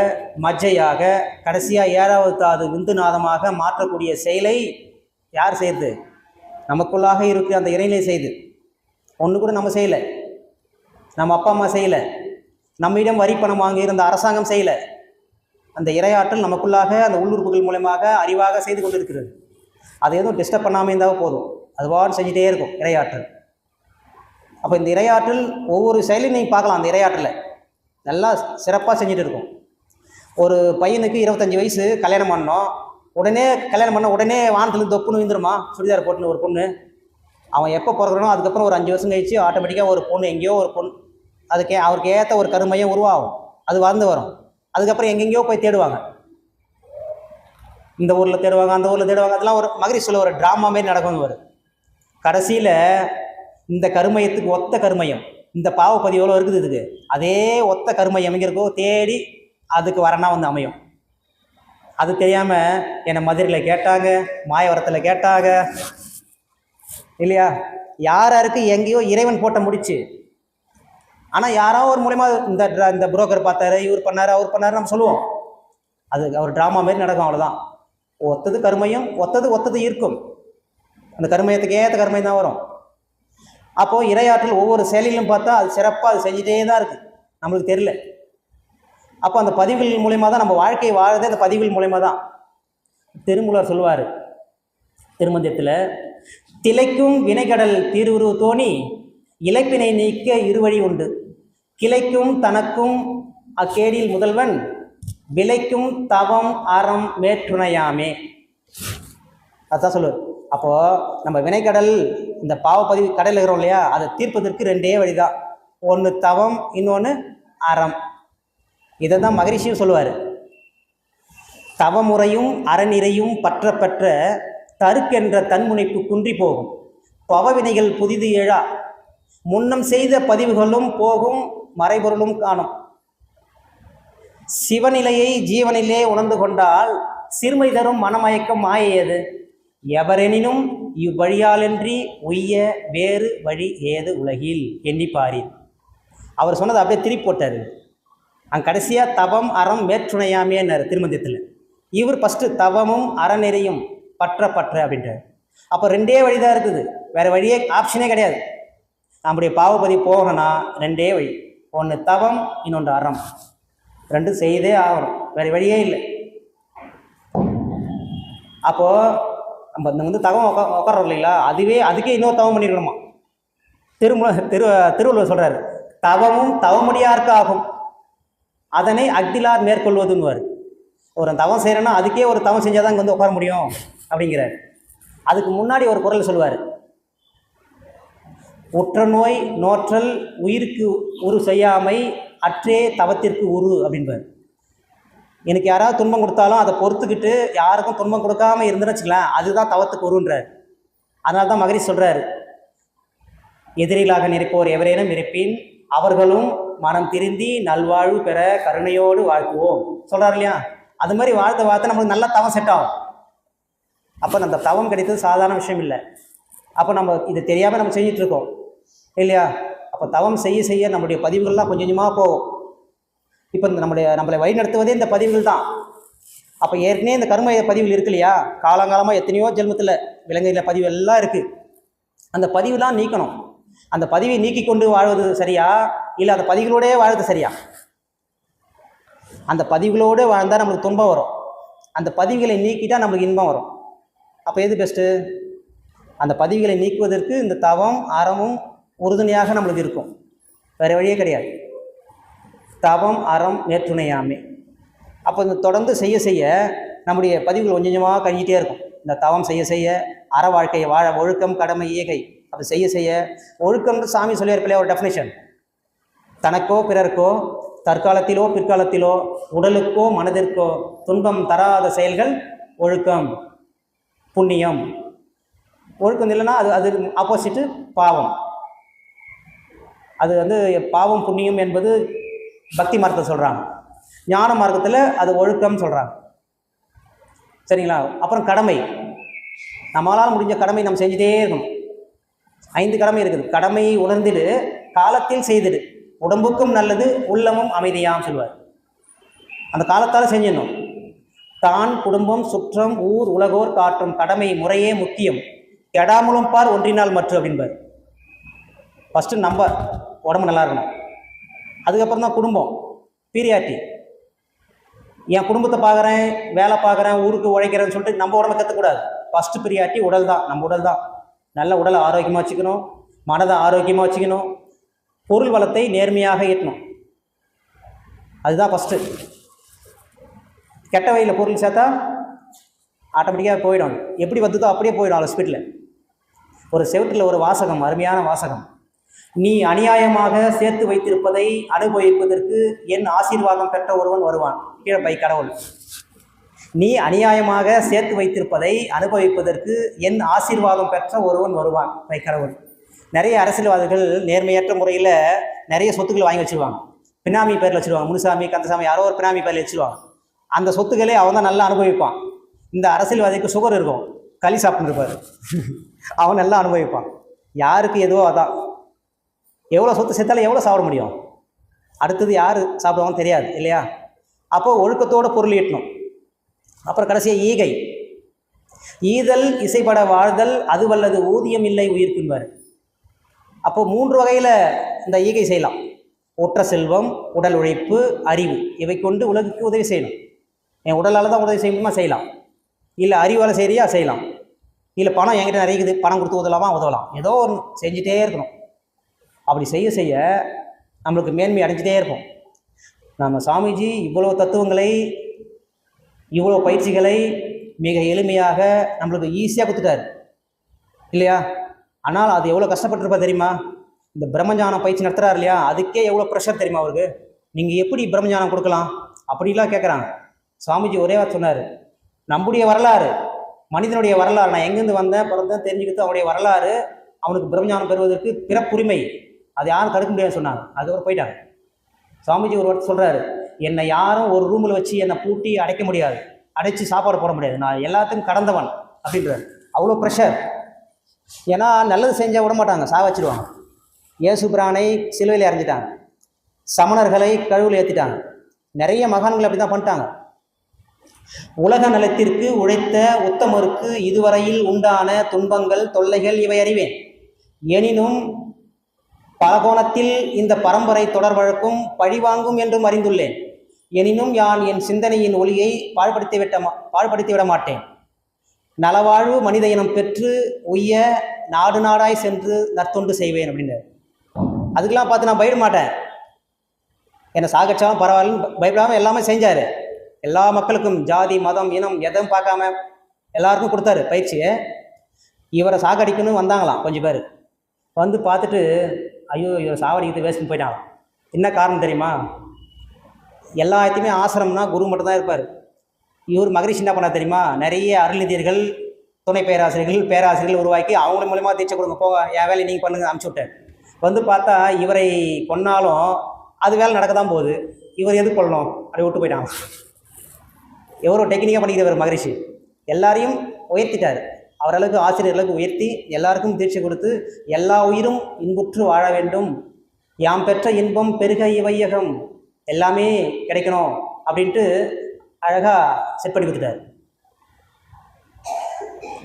மஜ்ஜையாக, கடைசியாக 7வது தாது விந்துநாதமாக மாற்றக்கூடிய செயலை யார் செய்யுது? நமக்குள்ளாக இருக்கிற அந்த இறைநிலை செய்து. ஒன்று கூட நம்ம செய்யலை, நம்ம அப்பா அம்மா செய்யலை, நம்மிடம் வரி பணம் வாங்கி இருந்த அரசாங்கம் செய்யலை. அந்த இறையாற்றல் நமக்குள்ளாக அந்த உள்ளுறுப்புகள் மூலமாக அறிவாக செய்து கொண்டிருக்கிறது. அதை எதுவும் டிஸ்டர்ப் பண்ணாமல் இருந்தால் போதும், அதுவாறு செஞ்சுட்டே இருக்கும் இறையாற்றல். அப்போ இந்த இறையாற்றல் ஒவ்வொரு செயலையும் நீங்கள் பார்க்கலாம். அந்த இறையாற்றலை நல்லா சிறப்பாக செஞ்சுட்டு இருக்கும். ஒரு பையனுக்கு 25 வயசு, கல்யாணம் பண்ணோம். கல்யாணம் பண்ண உடனே வானத்துலேருந்து தொப்புன்னு விழுந்துருமா சுடிதார் போட்டுன்னு ஒரு பொண்ணு. அவன் எப்போ பிறகுறானோ அதுக்கப்புறம் ஒரு 5 வருஷம் கழிச்சு ஆட்டோமேட்டிக்காக ஒரு பொண்ணு, எங்கேயோ ஒரு பொண்ணு, அவருக்கு ஏற்ற ஒரு கருமையம் உருவாகும், அது வளர்ந்து வரும். அதுக்கப்புறம் எங்கெங்கேயோ போய் தேடுவாங்க, இந்த ஊரில் தேடுவாங்க, அந்த ஊரில் தேடுவாங்க. அதெல்லாம் ஒரு மகரிஷி சொல்ல ஒரு ட்ராமா மாரி நடக்கும். வரும் கடைசியில் இந்த கருமையத்துக்கு ஒத்த கருமையம், இந்த பாவப்பதிவு இருக்குது, இதுக்கு அதே ஒத்த கருமையம் எங்கே இருக்கோ தேடி அதுக்கு வரனா வந்து அமையும். அது தெரியாமல் என்னை மதுரையில் கேட்டாங்க, மாயவரத்தில் கேட்டாங்க இல்லையா, யாருக்கு எங்கேயோ இறைவன் போட்ட முடிச்சு. ஆனால் யாரோ ஒரு மூலயமா இந்த புரோக்கர் பார்த்தாரு, இவர் பண்ணார், அவர் பண்ணார் நம்ம சொல்லுவோம். அது ஒரு ட்ராமா மாரி நடக்கும், அவ்வளோதான். ஒத்தது கருமையும், ஒத்தது இருக்கும். அந்த கருமையத்துக்கு ஏற்ற கருமையம் தான் வரும். அப்போது இறையாற்றல் ஒவ்வொரு செயலிலும் பார்த்தா அது சிறப்பாக அது செஞ்சுட்டே தான் இருக்குது, நம்மளுக்கு தெரியல. அப்போ அந்த பதிவுகள் மூலயமா தான் நம்ம வாழ்க்கையை வாழதே, அந்த பதிவுகள் மூலயமா தான். திருமூலர் சொல்லுவார் திருமந்திரத்தில், திளைக்கும் வினைகடல் தீர்வுரு தோணி இழைப்பினை நீக்க இருவழி உண்டு, கிளைக்கும் தனக்கும் அக்கேடில் முதல்வன் விளைக்கும் தவம் அறம் மேற்றுணையாமே. அதுதான் சொல்லுவார். அப்போது நம்ம வினைக்கடல், இந்த பாவப்பதிவு கடலில் இருக்கிறோம் இல்லையா, அதை தீர்ப்பதற்கு 2 வழி தான். ஒன்று தவம், இன்னொன்று அறம். இதை தான் மகரிஷியும் சொல்லுவார். தவமுறையும் அறநிறையும் பற்ற பெற்ற தருக்கென்ற தன்முனைப்பு குன்றி போகும், பவவினைகள் புதிது எழா, முன்னம் செய்த பதிவுகளும் போகும், மறைபொருளும் காணும். சிவநிலையை ஜீவனிலே உணர்ந்து கொண்டால் சிறுமை தரும் மனமயக்கம் மாயையது, எவரெனினும் இவ்வழியாலன்றி உய்ய வேறு வழி ஏது உலகில் எண்ணிப்பாரி. அவர் சொன்னதை அப்படியே திருப்பி போட்டார். அங்கே கடைசியாக தவம் அறம் மேற்றுணையாமேன்னாரு திருமந்திரத்தில். இவர் ஃபஸ்ட்டு தவமும் அறநெறியும் பற்ற அப்படின்றார். அப்போ 2 வழி தான் இருக்குது, வேறு வழியே ஆப்ஷனே கிடையாது. நம்முடைய பாவப்பதி போகணும்னா 2 வழி. ஒன்று தவம், இன்னொன்று அறம். ரெண்டும் செய்தே ஆகணும், வேறு வழியே இல்லை. அப்போது நம்ம தவம் உட்காரோம் இல்லைங்களா, அதுக்கே இன்னொரு தவம் பண்ணியிருக்கணுமா. திருவள்ளுவர் சொல்கிறார், தவமும் தவமுடியார்க்கு ஆகும், அதனை அக்திலார் மேற்கொள்வதுன்னு. ஒரு தவம் செய்கிறேன்னா அதுக்கே ஒரு தவம் செஞ்சால் தான் இங்கே உட்கார முடியும் அப்படிங்கிறார். அதுக்கு முன்னாடி ஒரு குறள் சொல்லுவார், உற்ற நோய் நோற்றல் உயிருக்கு உரு செய்யாமை அற்றே தவத்திற்கு உரு அப்படின்பார். எனக்கு யாராவது துன்பம் கொடுத்தாலும் அதை பொறுத்துக்கிட்டு யாருக்கும் துன்பம் கொடுக்காமல் இருந்துன்னு வச்சுக்கலாம், அதுதான் தவத்துக்கு உருன்றார். அதனால தான் மகரிஷி சொல்கிறார், எதிரிகளாக நினைப்போர் எவரேனும் இருப்பின் அவர்களும் மனம் திருந்தி நல்வாழ்வு பெற கருணையோடு வாழ்த்துவோம் சொல்கிறார் இல்லையா. அது மாதிரி வாழ்த்த நம்மளுக்கு நல்லா தவம் செட் ஆகும். அப்போ அந்த தவம் கிடைத்தது சாதாரண விஷயம் இல்லை. அப்போ நம்ம இது தெரியாமல் நம்ம செஞ்சிட்ருக்கோம் இல்லையா. அப்போ தவம் செய்ய நம்முடைய பதிவுகள்லாம் கொஞ்சம் கொஞ்சமாக போகும். இப்போ நம்மளை வழிநடத்துவதே இந்த பதிவுகள் தான். அப்போ ஏற்கனவே இந்த கர்ம பதிவுகள் இருக்கு இல்லையா, காலங்காலமாக எத்தனையோ ஜென்மத்தில் விலங்குகளில் பதிவு எல்லாம் இருக்குது. அந்த பதிவுலாம் நீக்கணும். அந்த பதிவை நீக்கி கொண்டு வாழ்வது சரியா, இல்லை அந்த பதிவுகளோடே வாழ்வது சரியா? அந்த பதிவுகளோடு வாழ்ந்தால் நம்மளுக்கு துன்பம் வரும், அந்த பதிவுகளை நீக்கிட்டால் நம்மளுக்கு இன்பம் வரும். அப்போ எது பெஸ்ட்டு? அந்த பதிவுகளை நீக்குவதற்கு இந்த தவம் அறமும் உறுதுணையாக நம்மளுக்கு இருக்கும், வேறு வழியே கிடையாது. தவம் அறம் மேற்றுணையாமே. அப்போ இந்த தொடர்ந்து செய்ய நம்முடைய பதிவுகள் கொஞ்சம் கொஞ்சமாக கழிஞ்சிட்டே இருக்கும். இந்த தவம் செய்ய அற வாழ்க்கையை வாழ ஒழுக்கம் கடமை ஈகை அப்போ செய்ய ஒழுக்கம்னு சாமி சொல்லியிருப்பில்லையா ஒரு டெஃபினேஷன், தனக்கோ பிறர்க்கோ தற்காலத்திலோ பிற்காலத்திலோ உடலுக்கோ மனதிற்கோ துன்பம் தராத செயல்கள் ஒழுக்கம் புண்ணியம். ஒழுக்கம் இல்லைன்னா அது ஆப்போசிட்டு பாவம். அது பாவம் புண்ணியம் என்பது பக்தி மார்க்கத்தை சொல்கிறாங்க, ஞான மார்க்கத்தில் அது ஒழுக்கம்னு சொல்கிறாங்க. சரிங்களா. அப்புறம் கடமை, நம்மளால் முடிஞ்ச கடமை நம்ம செஞ்சுட்டே இருக்கணும். 5 கடமை இருக்குது. கடமையை உணர்ந்திடு, காலத்தில் செய்திடு, உடம்புக்கும் நல்லது உள்ளமும் அமைதியாம் சொல்வார். அந்த காலத்தால் செஞ்சிடணும். தான் குடும்பம் சுற்றம் ஊர் உலகோர் காற்றும் கடமை முறையே முக்கியம், கெடாமலும் பார் ஒன்றினால் மற்றும் அப்படின்பார். ஃபஸ்ட்டு நம்ம உடம்பு நல்லா இருக்கணும், அதுக்கப்புறம் தான் குடும்பம் பீரியாட்டி. என் குடும்பத்தை பார்க்குறேன், வேலை பார்க்குறேன், ஊருக்கு உழைக்கிறேன்னு சொல்லிட்டு நம்ம உடம்பை கற்றுக்கூடாது. ஃபஸ்ட்டு பீரியாட்டி உடல் தான், நம்ம உடல் தான். நல்ல உடலை ஆரோக்கியமாக வச்சுக்கணும், மனதை ஆரோக்கியமாக வச்சுக்கணும், பொருள் வளத்தை நேர்மையாக ஈட்டணும், அதுதான் ஃபஸ்ட்டு. கெட்ட வழியில் பொருள் சேர்த்தா ஆட்டோமேட்டிக்காக போயிடும், எப்படி வந்ததோ அப்படியே போயிடும் அவ்வளோ ஸ்பீட்டில். ஒரு செவற்றில் ஒரு வாசகம், அருமையான வாசகம், நீ அநியாயமாக சேர்த்து வைத்திருப்பதை அனுபவிப்பதற்கு என் ஆசீர்வாதம் பெற்ற ஒருவன் வருவான். கீழே பை கடவுள், நீ அநியாயமாக சேர்த்து வைத்திருப்பதை அனுபவிப்பதற்கு என் ஆசீர்வாதம் பெற்ற ஒருவன் வருவான் பை கடவுள். நிறைய அரசியல்வாதிகள் நேர்மையற்ற முறையில் நிறைய சொத்துக்களை வாங்கி வச்சுருவாங்க, பினாமி பேரில் வச்சுருவாங்க. முனுசாமி கந்தசாமி யாரோ ஒரு பினாமி பேரில் வச்சுருவாங்க. அந்த சொத்துக்களே அவன் தான் நல்லா அனுபவிப்பான். இந்த அரசியல்வாதிக்கு சுகர் இருக்கும், களி சாப்பிட்டுருப்பார், அவன் நல்லா அனுபவிப்பான். யாருக்கு எதுவோ அதான். எவ்வளோ சொத்து சேர்த்தாலும் எவ்வளோ சாப்பிட முடியும், அடுத்தது யார் சாப்பிடுவாங்கன்னு தெரியாது இல்லையா. அப்போது ஒழுக்கத்தோடு பொருள் ஈட்டணும். அப்புறம் கடைசியாக ஈகை, ஈதல் இசைப்பட வாழ்தல் அது வல்லது ஊதியம் இல்லை உயிர்க்குன்பார். அப்போது 3 வகையில் இந்த ஈகை செய்யலாம். ஒற்ற செல்வம், உடல் உழைப்பு, அறிவு, இவை கொண்டு உலகுக்கு உதவி செய்யணும். என் உடலால் தான் உதவி செய்ய முடியுமா, செய்யலாம். இல்லை அறிவால் செய்கிறியா செய்யலாம். இல்லை பணம் என்கிட்ட நிறைய இருக்குது, பணம் கொடுத்து உதவலாம், ஏதோ ஒன்று செஞ்சுட்டே இருக்கணும். அப்படி செய்ய நம்மளுக்கு மேன்மை அடைஞ்சிட்டே இருக்கும். நம்ம சாமிஜி இவ்வளோ தத்துவங்களை இவ்வளோ பயிற்சிகளை மிக எளிமையாக நம்மளுக்கு ஈஸியாக கொடுத்துட்டாரு இல்லையா. ஆனால் அது எவ்வளோ கஷ்டப்பட்டுருப்பா தெரியுமா. இந்த பிரம்மஞானம் பயிற்சி நடத்துகிறார் இல்லையா, அதுக்கே எவ்வளோ ப்ரெஷர் தெரியுமா அவருக்கு. நீங்கள் எப்படி பிரம்மஞானம் கொடுக்கலாம் அப்படிலாம் கேட்குறாங்க. சாமிஜி ஒரே வார்த்தை சொன்னார், நம்முடைய வரலாறு, மனிதனுடைய வரலாறு, நான் எங்கேருந்து வந்தேன் பிறந்தேன் தெரிஞ்சுக்கிட்டு அவனுடைய வரலாறு, அவனுக்கு பிரம்மஞானம் பெறுவதற்கு பிறப்புரிமை, அது யாரும் தடுக்க முடியாதுன்னு சொன்னாங்க. அதுக்கப்புறம் போயிட்டாங்க. சாமிஜி ஒரு வார்த்தை சொல்கிறாரு, என்னை யாரும் ஒரு ரூமில் வச்சு என்னை பூட்டி அடைக்க முடியாது, அடைச்சி சாப்பாடு போட முடியாது, நான் எல்லாத்துக்கும் கடந்தவன் அப்படின்றார். அவ்வளோ ப்ரெஷர். ஏன்னா நல்லது செஞ்சால் விட மாட்டாங்க, வச்சிடுவாங்க. இயேசு பிரானை சிலுவையில் இறங்கிட்டாங்க, சமணர்களை கழுவில் ஏற்றிட்டாங்க, நிறைய மகான்கள் அப்படி தான் பண்ணிட்டாங்க. உலக நலத்திற்கு உழைத்த உத்தமருக்கு இதுவரையில் உண்டான துன்பங்கள் தொல்லைகள் இவை அறிவேன், எனினும் பல கோணத்தில் இந்த பரம்பரை தொடர் வழக்கும் பழிவாங்கும் என்றும் அறிந்துள்ளேன். எனினும் யான் என் சிந்தனையின் ஒளியை பாழ்படுத்திவிட மாட்டேன். நலவாழ்வு மனித இனம் பெற்று உய்ய நாடு நாடாய் சென்று நற்தொண்டு செய்வேன் அப்படின்னு. அதுக்கெல்லாம் பார்த்து நான் பயப்பட மாட்டேன். என்னை சாகச்சாவும் பரவாயில்லன்னு பயப்படாமல் எல்லாமே செஞ்சார். எல்லா மக்களுக்கும் ஜாதி மதம் இனம் எதுவும் பார்க்காம எல்லாருக்கும் கொடுத்தாரு பயிற்சியை. இவரை சாகடிக்கணும்னு வந்தாங்களாம் கொஞ்சம் பேர். வந்து பார்த்துட்டு ஐயோ இவரை சாவடிக்கிறது வேஸ்ட்னு போயிட்டாங்களாம். என்ன காரணம் தெரியுமா? எல்லாத்தையுமே ஆசிரமம்னா குரு மட்டும் தான் இருப்பார். இவர் மகரிஷி என்ன பண்ணார் தெரியுமா? நிறைய அருள்நிதியர்கள், துணை பேராசிரியர்கள், பேராசிரியர்கள் உருவாக்கி அவங்க மூலமாக தீட்சை கொடுங்க, போக என் வேலையை நீங்கள் பண்ணுங்க அனுப்பிச்சி விட்டார். வந்து பார்த்தா இவரை கொன்னாலும் அது வேலை நடக்க தான் போகுது. இவர் எது கொள்ளணும் அப்படி விட்டு போயிட்டாங்க. எவரோ டெக்னிக்காக பண்ணிக்கிறவர் மகரிஷி. எல்லாரையும் உயர்த்திட்டார். அவர்களுக்கு ஆசிரியர்களுக்கு உயர்த்தி எல்லாருக்கும் தீட்சை கொடுத்து எல்லா உயிரும் இன்புற்று வாழ வேண்டும், யாம் பெற்ற இன்பம் பெருக இவையகம், எல்லாமே கிடைக்கணும் அப்படின்ட்டு அழகாக செட் பண்ணி கொடுத்துட்டார்.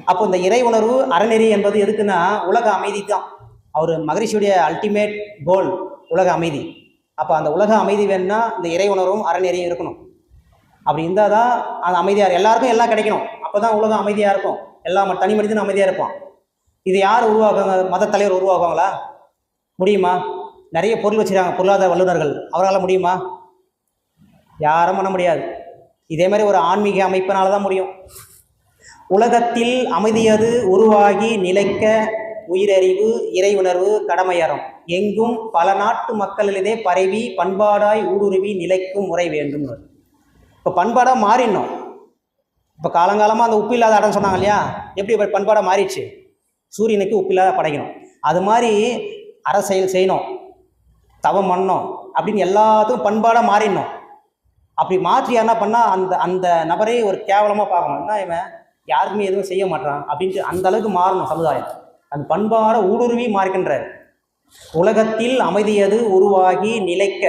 அப்போ இந்த இறை உணர்வு அறநெறி என்பது எதுக்குன்னா உலக அமைதி தான். அவர் மகரிஷியுடைய அல்டிமேட் கோல் உலக அமைதி. அப்போ அந்த உலக அமைதி வேணும்னா இந்த இறை உணர்வும் அறநெறியும் இருக்கணும். அப்படி இருந்தால் தான் அந்த அமைதியாக எல்லாருக்கும் எல்லாம் கிடைக்கணும். அப்போ தான் உலகம் அமைதியாக இருக்கும். எல்லா தனி மனிதனும் அமைதியாக இருப்பான். இது யார் உருவாக்குவாங்க? மத தலைவர் உருவாக்குவாங்களா? முடியுமா? நிறைய பொருள் வச்சுருக்காங்க பொருளாதார வல்லுநர்கள், அவரால் முடியுமா? யாரும் பண்ண முடியாது. இதே மாதிரி ஒரு ஆன்மீக அமைப்பினால தான் முடியும். உலகத்தில் அமைதியது உருவாகி நிலைக்க உயிரறிவு இறை உணர்வு கடமையறம் எங்கும் பல நாட்டு மக்களிலே பரவி பண்பாடாய் ஊடுருவி நிலைக்கும் முறை வேண்டும். இப்போ பண்பாடாக மாறிடணும். இப்போ காலங்காலமாக அந்த உப்பு இல்லாத அடம் சொன்னாங்க இல்லையா? எப்படி பண்பாடாக மாறிடுச்சு? சூரியனுக்கு உப்பு இல்லாத படைக்கணும். அது மாதிரி அரசியல் செய்யணும், தவம் பண்ணணும் அப்படின்னு எல்லாத்துக்கும் பண்பாடாக மாறிடணும். அப்படி மாற்றி என்ன பண்ணால் அந்த அந்த நபரே ஒரு கேவலமாக பார்க்கணும். என்ன இவன் யாருக்குமே எதுவும் செய்ய மாட்டான் அப்படின்ட்டு அந்த அளவுக்கு மாறணும் சமுதாயம். அந்த பண்பாட ஊடுருவி மாறிக்கின்றார். உலகத்தில் அமைதியது உருவாகி நிலைக்க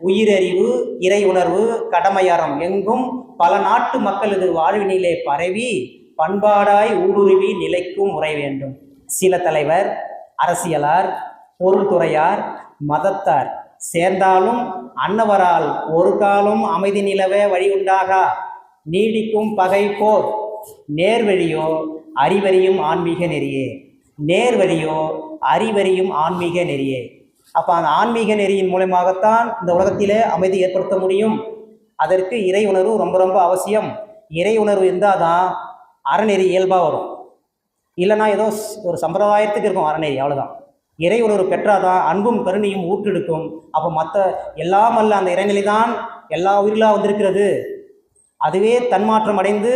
உயிரறிவு இறை உணர்வு கடமையறம் எங்கும் பல நாட்டு மக்களது வாழ்வினிலே பரவி பண்பாடாய் ஊடுருவி நிலைக்கும் முறை வேண்டும். சில தலைவர், அரசியலார், பொருள்துறையார், மதத்தார் சேர்ந்தாலும் அன்னவரால் ஒரு காலம் அமைதி நிலவ வழி உண்டாகா. நீடிக்கும் பகை போர் நேர்வழியோ அறிவறியும் ஆன்மீக நெறியே. நேர்வழியோ அறிவறியும் ஆன்மீக நெறியே. அப்போ அந்த ஆன்மீக நெறியின் மூலமாகத்தான் இந்த உலகத்திலே அமைதி ஏற்படுத்த முடியும். அதற்கு இறை உணர்வு ரொம்ப ரொம்ப அவசியம். இறை உணர்வு இருந்தால் தான் அறநெறி இயல்பாக வரும். இல்லைனா ஏதோ ஒரு சம்பிரதாயத்துக்கு இருக்கும் அறநெறி, அவ்வளோதான். இறை உணர்வு பெற்றாதான் அன்பும் கருணையும் ஊற்றெடுக்கும். அப்போ மற்ற எல்லாம் அல்ல அந்த இறைநிலை தான் எல்லா உயிர்களாக வந்திருக்கிறது. அதுவே தன்மாற்றம் அடைந்து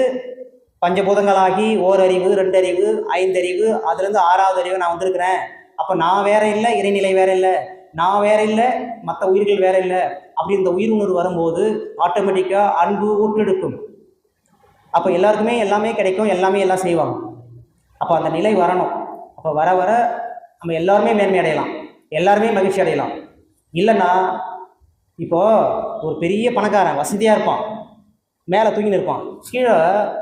பஞ்சபூதங்களாகி ஓரறிவு, ரெண்டறிவு, ஐந்தறிவு, அதுலேருந்து ஆறாவது அறிவு நான் வந்திருக்கிறேன். அப்போ நான் வேற இல்லை, இறைநிலை வேற இல்லை, நான் வேற இல்லை, மற்ற உயிர்கள் வேற இல்லை. அப்படி இந்த உயிர் உணர்வு வரும்போது ஆட்டோமேட்டிக்காக அன்பு ஊற்றெடுக்கும். அப்போ எல்லாருக்குமே எல்லாமே கிடைக்கும், எல்லாமே எல்லாம் செய்வாங்க. அப்போ அந்த நிலை வரணும். அப்போ வர வர நம்ம எல்லாருமே மேன்மை அடையலாம், எல்லாருமே மகிழ்ச்சி அடையலாம். இல்லைன்னா இப்போது ஒரு பெரிய பணக்காரன் வசதியாக இருப்பான், மேலே தூங்கி நிற்பான், கீழே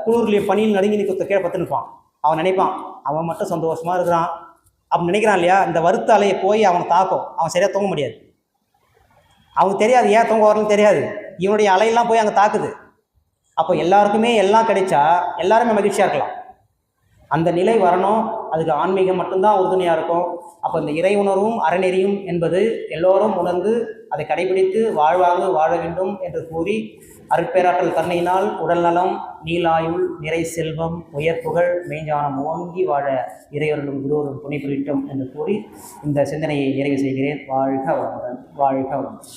குளிர்லேயே பனியில் நடுங்கி நிற்க கீழே பத்து நிற்பான். அவன் நினைப்பான் அவன் மட்டும் சந்தோஷமாக இருக்கிறான் அப்படி நினைக்கிறான் இல்லையா? இந்த வருத்த அலையை போய் அவனை தாக்கும், அவன் சரியாக தூங்க முடியாது. அவனுக்கு தெரியாது ஏன் தூங்க வரலன்னு தெரியாது, இவனுடைய அலையெல்லாம் போய் அங்கே தாக்குது. அப்போ எல்லாருக்குமே எல்லாம் கிடைச்சா எல்லாருமே மகிழ்ச்சியாக இருக்கலாம். அந்த நிலை வரணும். அதுக்கு ஆன்மீகம் மட்டும்தான் உறுதுணையாக இருக்கும். அப்போ இந்த இறை உணர்வும் அறநெறியும் என்பது எல்லோரும் உணர்ந்து அதை கடைபிடித்து வாழ்வாங்கு வாழ வேண்டும் என்று கூறி, அருட்பேராற்றல் கருணையினால் உடல் நலம், நீலாயுள், நிறை செல்வம், உயர்ப்புகள், மெய்ஞானம் ஓங்கி வாழ இறைவர்களும் குருவரும் துணை புரியட்டும் என்று கூறி இந்த சிந்தனையை நிறைவு செய்கிறேன். வாழ்க வளமுடன், வாழ்க வளமுடன்.